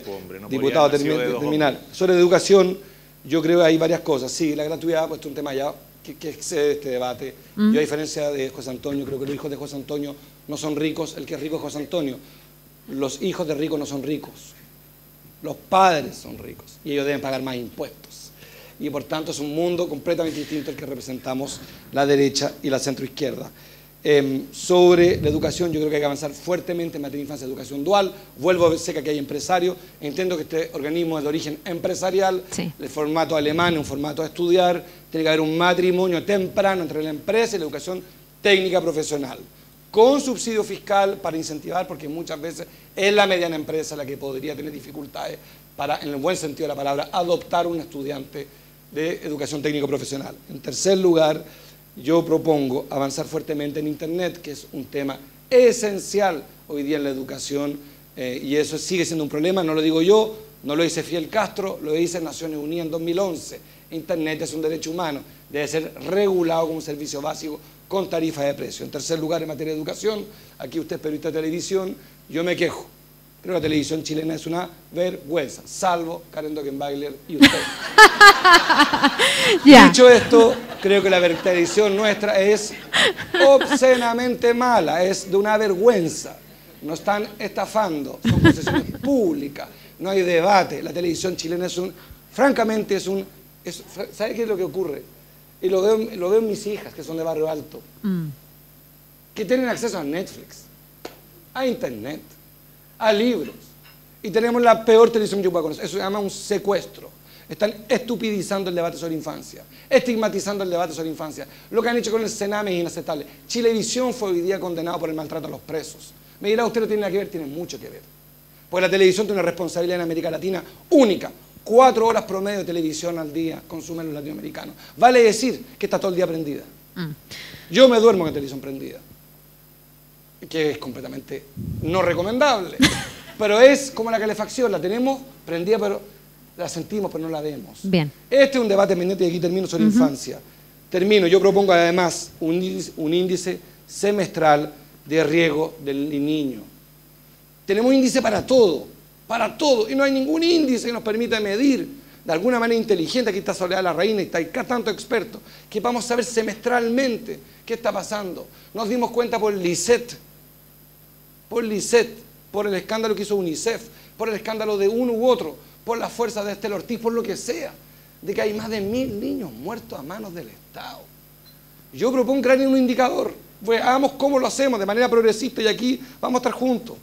Diputado, terminar. Sobre educación, yo creo que hay varias cosas. Sí, la gratuidad, pues es un tema ya que excede este debate. Yo, a diferencia de José Antonio, creo que los hijos de José Antonio no son ricos, el que es rico es José Antonio. Los hijos de ricos no son ricos, los padres son ricos y ellos deben pagar más impuestos. Y por tanto es un mundo completamente distinto al que representamos la derecha y la centroizquierda. Sobre la educación, yo creo que hay que avanzar fuertemente en materia de infancia y educación dual. Vuelvo a decir que aquí hay empresarios. Entiendo que este organismo es de origen empresarial. Sí. El formato alemán es un formato de estudiar. Tiene que haber un matrimonio temprano entre la empresa y la educación técnica profesional, con subsidio fiscal para incentivar, porque muchas veces es la mediana empresa la que podría tener dificultades para, en el buen sentido de la palabra, adoptar un estudiante de educación técnico profesional. En tercer lugar, yo propongo avanzar fuertemente en Internet, que es un tema esencial hoy día en la educación, y eso sigue siendo un problema, no lo digo yo, no lo dice Fidel Castro, lo dice Naciones Unidas en 2011. Internet es un derecho humano, debe ser regulado como un servicio básico con tarifa de precio. En tercer lugar, en materia de educación, aquí usted es periodista de televisión, yo me quejo. Creo que la televisión chilena es una vergüenza, salvo Karen Dockenbailer y usted. Dicho esto, creo que la televisión nuestra es obscenamente mala, es de una vergüenza. Nos están estafando, son concesiones públicas, no hay debate. La televisión chilena es francamente ¿sabe qué es lo que ocurre? Y lo veo en mis hijas, que son de Barrio Alto, que tienen acceso a Netflix, a Internet, a libros, y tenemos la peor televisión que yo pueda conocer. Eso se llama un secuestro. Están estupidizando el debate sobre infancia, estigmatizando el debate sobre infancia. Lo que han hecho con el Sename es inaceptable. Chilevisión fue hoy día condenado por el maltrato a los presos. Me dirá, usted no tiene nada que ver, tiene mucho que ver. Porque la televisión tiene una responsabilidad en América Latina única. 4 horas promedio de televisión al día consumen los latinoamericanos. Vale decir que está todo el día prendida. Yo me duermo con televisión prendida, que es completamente no recomendable. Pero es como la calefacción, la tenemos prendida, pero la sentimos, pero no la vemos. Bien. Este es un debate pendiente y aquí termino sobre infancia. Termino, yo propongo además un índice semestral de riesgo del niño. Tenemos índice para todo, y no hay ningún índice que nos permita medir de alguna manera inteligente. Aquí está Soledad Larraín, y está acá tanto expertos, que vamos a saber semestralmente qué está pasando. Nos dimos cuenta por LICET, por el escándalo que hizo UNICEF, por el escándalo de uno u otro, por las fuerzas de Estela Ortiz, por lo que sea, de que hay más de 1000 niños muertos a manos del Estado. Yo propongo crear un indicador, pues hagamos cómo lo hacemos de manera progresista y aquí vamos a estar juntos.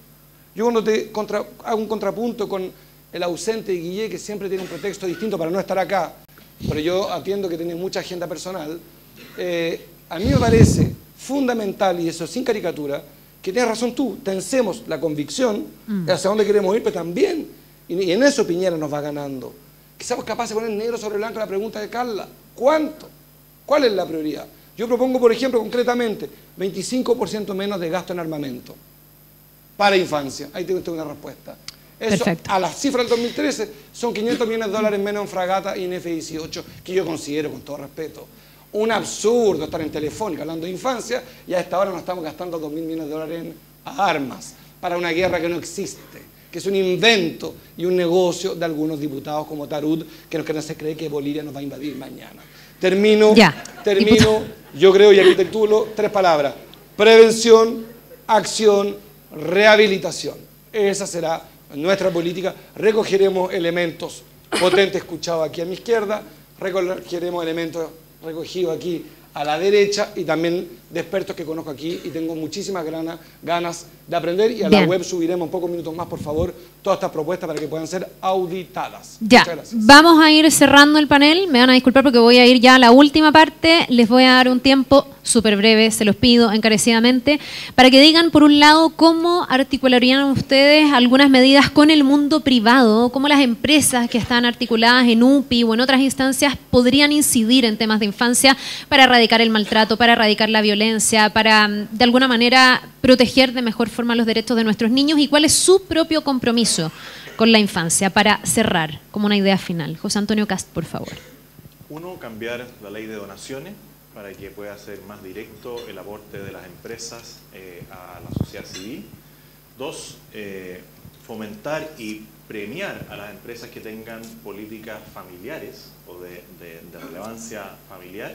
Yo cuando hago un contrapunto con el ausente Guillé, que siempre tiene un pretexto distinto para no estar acá, pero yo atiendo que tiene mucha agenda personal, a mí me parece fundamental, y eso sin caricatura, que tienes razón tú, tensemos la convicción hacia dónde queremos ir, pero también, y en eso Piñera nos va ganando, que seamos capaces de poner negro sobre blanco la pregunta de Carla, ¿cuánto? ¿Cuál es la prioridad? Yo propongo, por ejemplo, concretamente, 25% menos de gasto en armamento para infancia. Ahí tengo una respuesta. Eso, a las cifras del 2013, son 500 millones de dólares menos en fragata y en F-18, que yo considero, con todo respeto, un absurdo estar en Telefónica hablando de infancia, y a esta hora nos estamos gastando 2.000 millones de dólares en armas para una guerra que no existe, que es un invento y un negocio de algunos diputados como Tarut, que no se cree que Bolivia nos va a invadir mañana. Termino, yo creo, y aquí titulo 3 palabras: prevención, acción, rehabilitación. Esa será nuestra política. Recogeremos elementos potentes escuchados aquí a mi izquierda, recogeremos elementos recogidos aquí a la derecha, y también de expertos que conozco aquí, y tengo muchísimas ganas de aprender, y a la web subiremos en pocos minutos más, por favor, todas estas propuestas para que puedan ser auditadas. Ya, vamos a ir cerrando el panel, me van a disculpar porque voy a ir ya a la última parte, les voy a dar un tiempo súper breve, se los pido encarecidamente, para que digan, por un lado, cómo articularían ustedes algunas medidas con el mundo privado, cómo las empresas que están articuladas en UPI o en otras instancias podrían incidir en temas de infancia para erradicar el maltrato, para erradicar la violencia, para, de alguna manera, proteger de mejor forma los derechos de nuestros niños, y cuál es su propio compromiso con la infancia, para cerrar, como una idea final. José Antonio Cast, por favor. 1, cambiar la ley de donaciones para que pueda ser más directo el aporte de las empresas a la sociedad civil. 2, fomentar y premiar a las empresas que tengan políticas familiares o de relevancia familiar.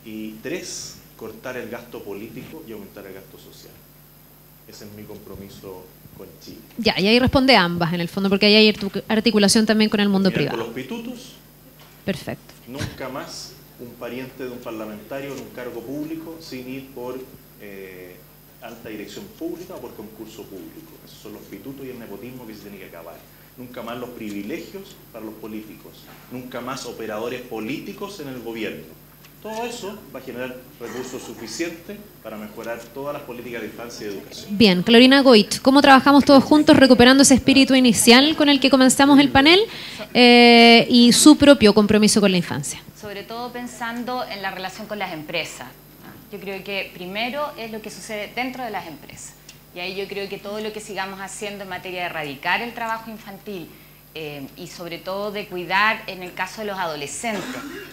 Y 3, cortar el gasto político y aumentar el gasto social. Ese es mi compromiso con Chile. Ya, y ahí responde ambas en el fondo, porque ahí hay articulación también con el mundo privado. Con los pitutos. Perfecto. Nunca más un pariente de un parlamentario en un cargo público sin ir por alta dirección pública o por concurso público. Esos son los pitutos y el nepotismo que se tiene que acabar. Nunca más los privilegios para los políticos. Nunca más operadores políticos en el gobierno. Todo eso va a generar recursos suficientes para mejorar todas las políticas de infancia y de educación. Bien, Carolina Goit, ¿cómo trabajamos todos juntos recuperando ese espíritu inicial con el que comenzamos el panel y su propio compromiso con la infancia? sobre todo pensando en la relación con las empresas. Yo creo que primero es lo que sucede dentro de las empresas. Y ahí yo creo que todo lo que sigamos haciendo en materia de erradicar el trabajo infantil y sobre todo de cuidar en el caso de los adolescentes.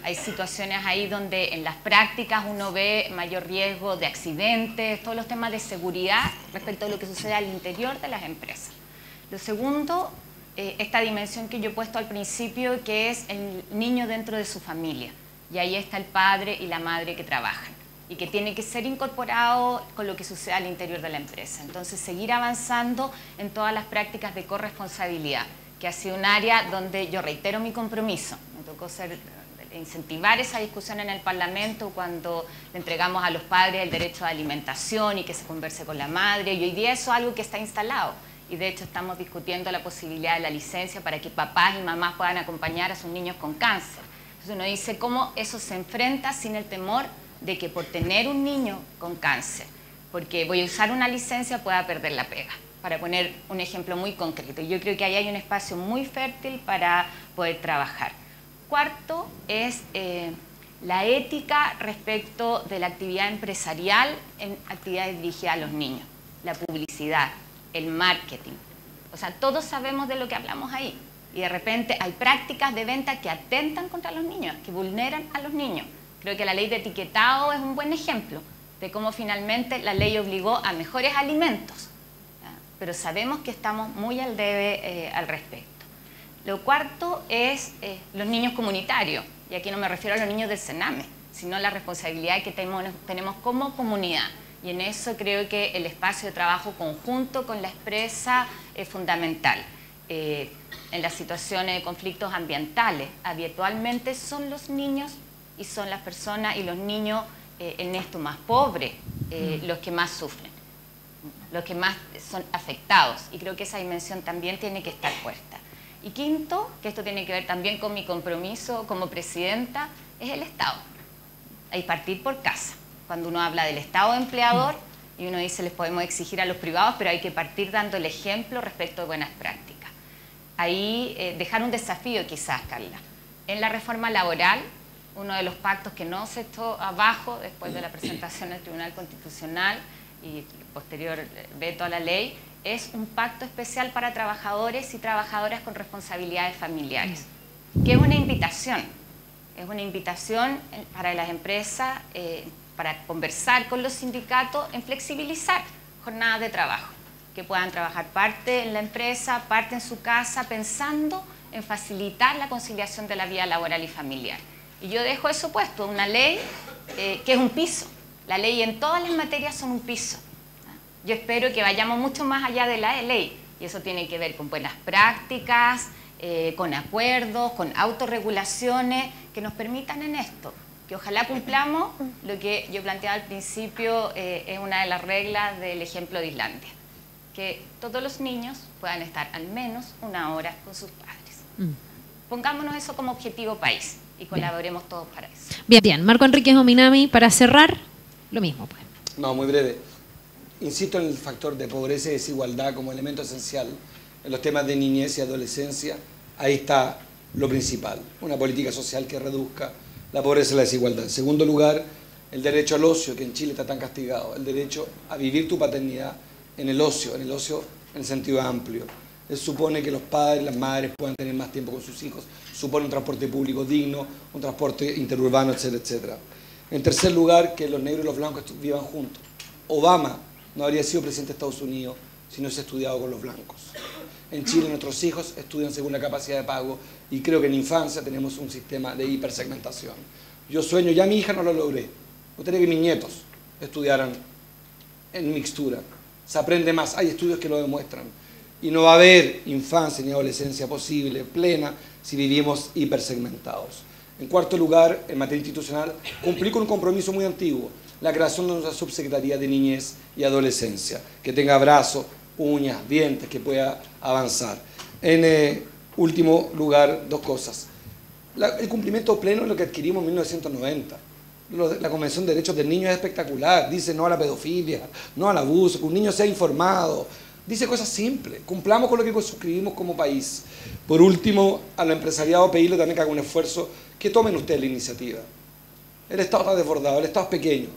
Hay situaciones ahí donde en las prácticas uno ve mayor riesgo de accidentes, todos los temas de seguridad respecto a lo que sucede al interior de las empresas. Lo segundo, esta dimensión que yo he puesto al principio, que es el niño dentro de su familia. Y ahí está el padre y la madre que trabajan y que tiene que ser incorporado con lo que sucede al interior de la empresa. Entonces, seguir avanzando en todas las prácticas de corresponsabilidad, que ha sido un área donde yo reitero mi compromiso. Me tocó incentivar esa discusión en el Parlamento cuando le entregamos a los padres el derecho a alimentación y que se converse con la madre, y hoy día eso es algo que está instalado. Y de hecho estamos discutiendo la posibilidad de la licencia para que papás y mamás puedan acompañar a sus niños con cáncer. Entonces uno dice cómo eso se enfrenta sin el temor de que por tener un niño con cáncer, porque voy a usar una licencia, pueda perder la pega, para poner un ejemplo muy concreto. Yo creo que ahí hay un espacio muy fértil para poder trabajar. Cuarto es la ética respecto de la actividad empresarial en actividades dirigidas a los niños, la publicidad, el marketing. O sea, todos sabemos de lo que hablamos ahí. Y de repente hay prácticas de venta que atentan contra los niños, que vulneran a los niños. Creo que la ley de etiquetado es un buen ejemplo de cómo finalmente la ley obligó a mejores alimentos. Pero sabemos que estamos muy al debe al respecto. Lo cuarto es los niños comunitarios. Y aquí no me refiero a los niños del Sename, sino a la responsabilidad que tenemos como comunidad. Y en eso creo que el espacio de trabajo conjunto con la Expresa es fundamental. En las situaciones de conflictos ambientales, habitualmente son los niños y son las personas y los niños en esto más pobres los que más sufren, los que más son afectados. Y creo que esa dimensión también tiene que estar puesta. Y quinto, que esto tiene que ver también con mi compromiso como presidenta, es el Estado. Hay que partir por casa. Cuando uno habla del Estado empleador y uno dice les podemos exigir a los privados, pero hay que partir dando el ejemplo respecto de buenas prácticas. Ahí dejar un desafío quizás, Carla. En la reforma laboral, uno de los pactos que no se echó abajo después de la presentación del Tribunal Constitucional y posterior veto a la ley, es un pacto especial para trabajadores y trabajadoras con responsabilidades familiares, que es una invitación para las empresas, para conversar con los sindicatos en flexibilizar jornadas de trabajo, que puedan trabajar parte en la empresa, parte en su casa, pensando en facilitar la conciliación de la vida laboral y familiar. Y yo dejo eso puesto, una ley que es un piso. La ley en todas las materias son un piso. Yo espero que vayamos mucho más allá de la ley, y eso tiene que ver con buenas prácticas, con acuerdos, con autorregulaciones que nos permitan en esto, que ojalá cumplamos lo que yo planteaba al principio, es una de las reglas del ejemplo de Islandia, que todos los niños puedan estar al menos una hora con sus padres. Pongámonos eso como objetivo país y colaboremos todos para eso. Bien. Marco Enríquez Ominami, para cerrar, lo mismo. Pues. No, muy breve. Insisto en el factor de pobreza y desigualdad como elemento esencial en los temas de niñez y adolescencia. Ahí está lo principal, una política social que reduzca la pobreza y la desigualdad. En segundo lugar, el derecho al ocio, que en Chile está tan castigado, el derecho a vivir tu paternidad en el ocio en sentido amplio. Eso supone que los padres, las madres puedan tener más tiempo con sus hijos, supone un transporte público digno, un transporte interurbano, etcétera, etcétera. En tercer lugar, que los negros y los blancos vivan juntos. Obama no habría sido presidente de Estados Unidos si no se estudiado con los blancos. En Chile nuestros hijos estudian según la capacidad de pago y creo que en infancia tenemos un sistema de hipersegmentación. Yo sueño, ya mi hija no lo logré, me gustaría que mis nietos estudiaran en mixtura. Se aprende más, hay estudios que lo demuestran. Y no va a haber infancia ni adolescencia posible, plena, si vivimos hipersegmentados. En cuarto lugar, en materia institucional, cumplí con un compromiso muy antiguo, la creación de una subsecretaría de niñez y adolescencia, que tenga brazos, uñas, dientes, que pueda avanzar. En último lugar, dos cosas. El cumplimiento pleno es lo que adquirimos en 1990. La Convención de Derechos del Niño es espectacular, dice no a la pedofilia, no al abuso, que un niño sea informado. Dice cosas simples. Cumplamos con lo que suscribimos como país. Por último, al empresariado pedirle también que haga un esfuerzo, que tomen ustedes la iniciativa. El Estado está desbordado, el Estado es pequeño.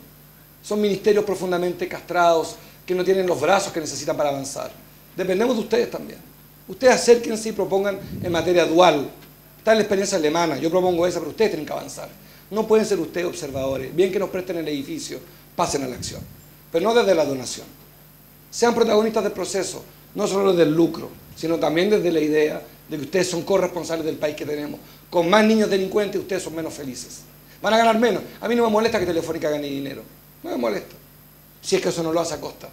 Son ministerios profundamente castrados, que no tienen los brazos que necesitan para avanzar. Dependemos de ustedes también. Ustedes acérquense y propongan en materia dual. Está en la experiencia alemana, yo propongo esa, pero ustedes tienen que avanzar. No pueden ser ustedes observadores. Bien que nos presten el edificio, pasen a la acción. Pero no desde la donación. Sean protagonistas del proceso, no solo del lucro, sino también desde la idea de que ustedes son corresponsables del país que tenemos. Con más niños delincuentes, ustedes son menos felices. Van a ganar menos. A mí no me molesta que Telefónica gane dinero. No me molesta. Si es que eso no lo hace a costa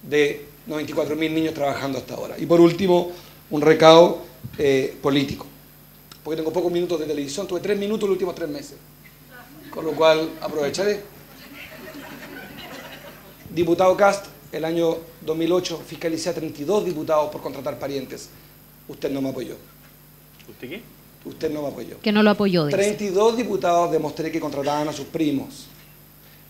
de 94.000 niños trabajando hasta ahora. Y por último, un recado político. Porque tengo pocos minutos de televisión, tuve 3 minutos los últimos 3 meses. Con lo cual, aprovecharé. Diputado Cast, el año 2008 fiscalicé a 32 diputados por contratar parientes. Usted no me apoyó. ¿Usted qué? Usted no me apoyó. Que no lo apoyó, dice. 32 diputados demostré que contrataban a sus primos.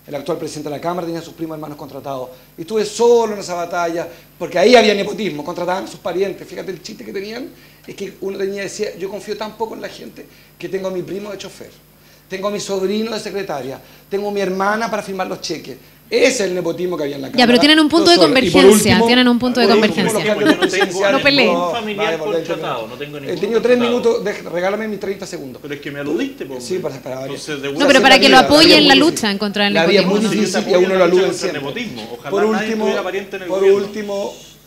El actual presidente de la Cámara tenía a sus primos hermanos contratados. Y estuve solo en esa batalla, porque ahí había nepotismo, contrataban a sus parientes. Fíjate el chiste que tenían, es que uno decía, yo confío tan poco en la gente que tengo a mi primo de chofer, tengo a mi sobrino de secretaria, tengo a mi hermana para firmar los cheques. Ese es el nepotismo que había en la Cámara. Ya, pero tienen un punto de convergencia. Tienen un punto de convergencia. No peleen. Un familiar contratado, no tengo ningún he tenido 3 contratado. minutos, regálame mis 30 segundos. Pero es que me aludiste, por Sí, para varios. No, pero para que lo apoye en la lucha en contra del La vida es nepotismo. muy difícil y a uno lo aluden siempre.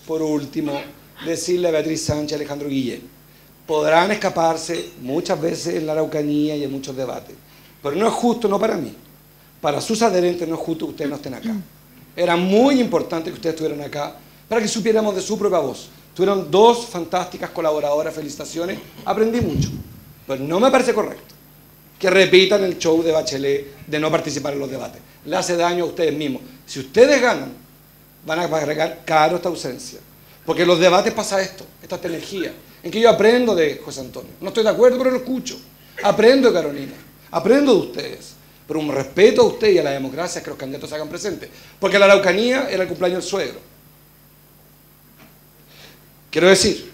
Por último, decirle a Beatriz Sánchez y Alejandro Guillén, podrán escaparse muchas veces en la Araucanía y en muchos debates, pero no es justo, no para mí, para sus adherentes no es justo que ustedes no estén acá. Era muy importante que ustedes estuvieran acá para que supiéramos de su propia voz. Tuvieron 2 fantásticas colaboradoras, felicitaciones, aprendí mucho, pero no me parece correcto que repitan el show de Bachelet de no participar en los debates. Le hace daño a ustedes mismos. Si ustedes ganan, van a pagar caro esta ausencia. Porque en los debates pasa esto, esta energía, en que yo aprendo de José Antonio. No estoy de acuerdo, pero lo escucho. Aprendo de Carolina, aprendo de ustedes. Pero un respeto a usted y a la democracia es que los candidatos se hagan presentes. Porque la Araucanía era el cumpleaños del suegro. Quiero decir,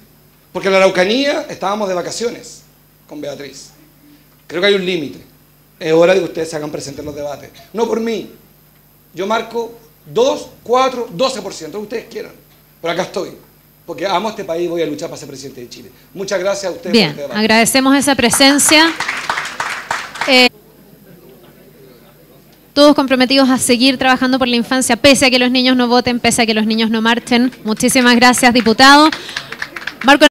porque en la Araucanía estábamos de vacaciones con Beatriz. Creo que hay un límite. Es hora de que ustedes se hagan presentes en los debates. No por mí. Yo marco 2, 4, 12%, lo que ustedes quieran. Pero acá estoy. Porque amo a este país y voy a luchar para ser presidente de Chile. Muchas gracias a ustedes. Bien, por este debate. agradecemos esa presencia. Todos comprometidos a seguir trabajando por la infancia, pese a que los niños no voten, pese a que los niños no marchen. Muchísimas gracias, diputado. Marco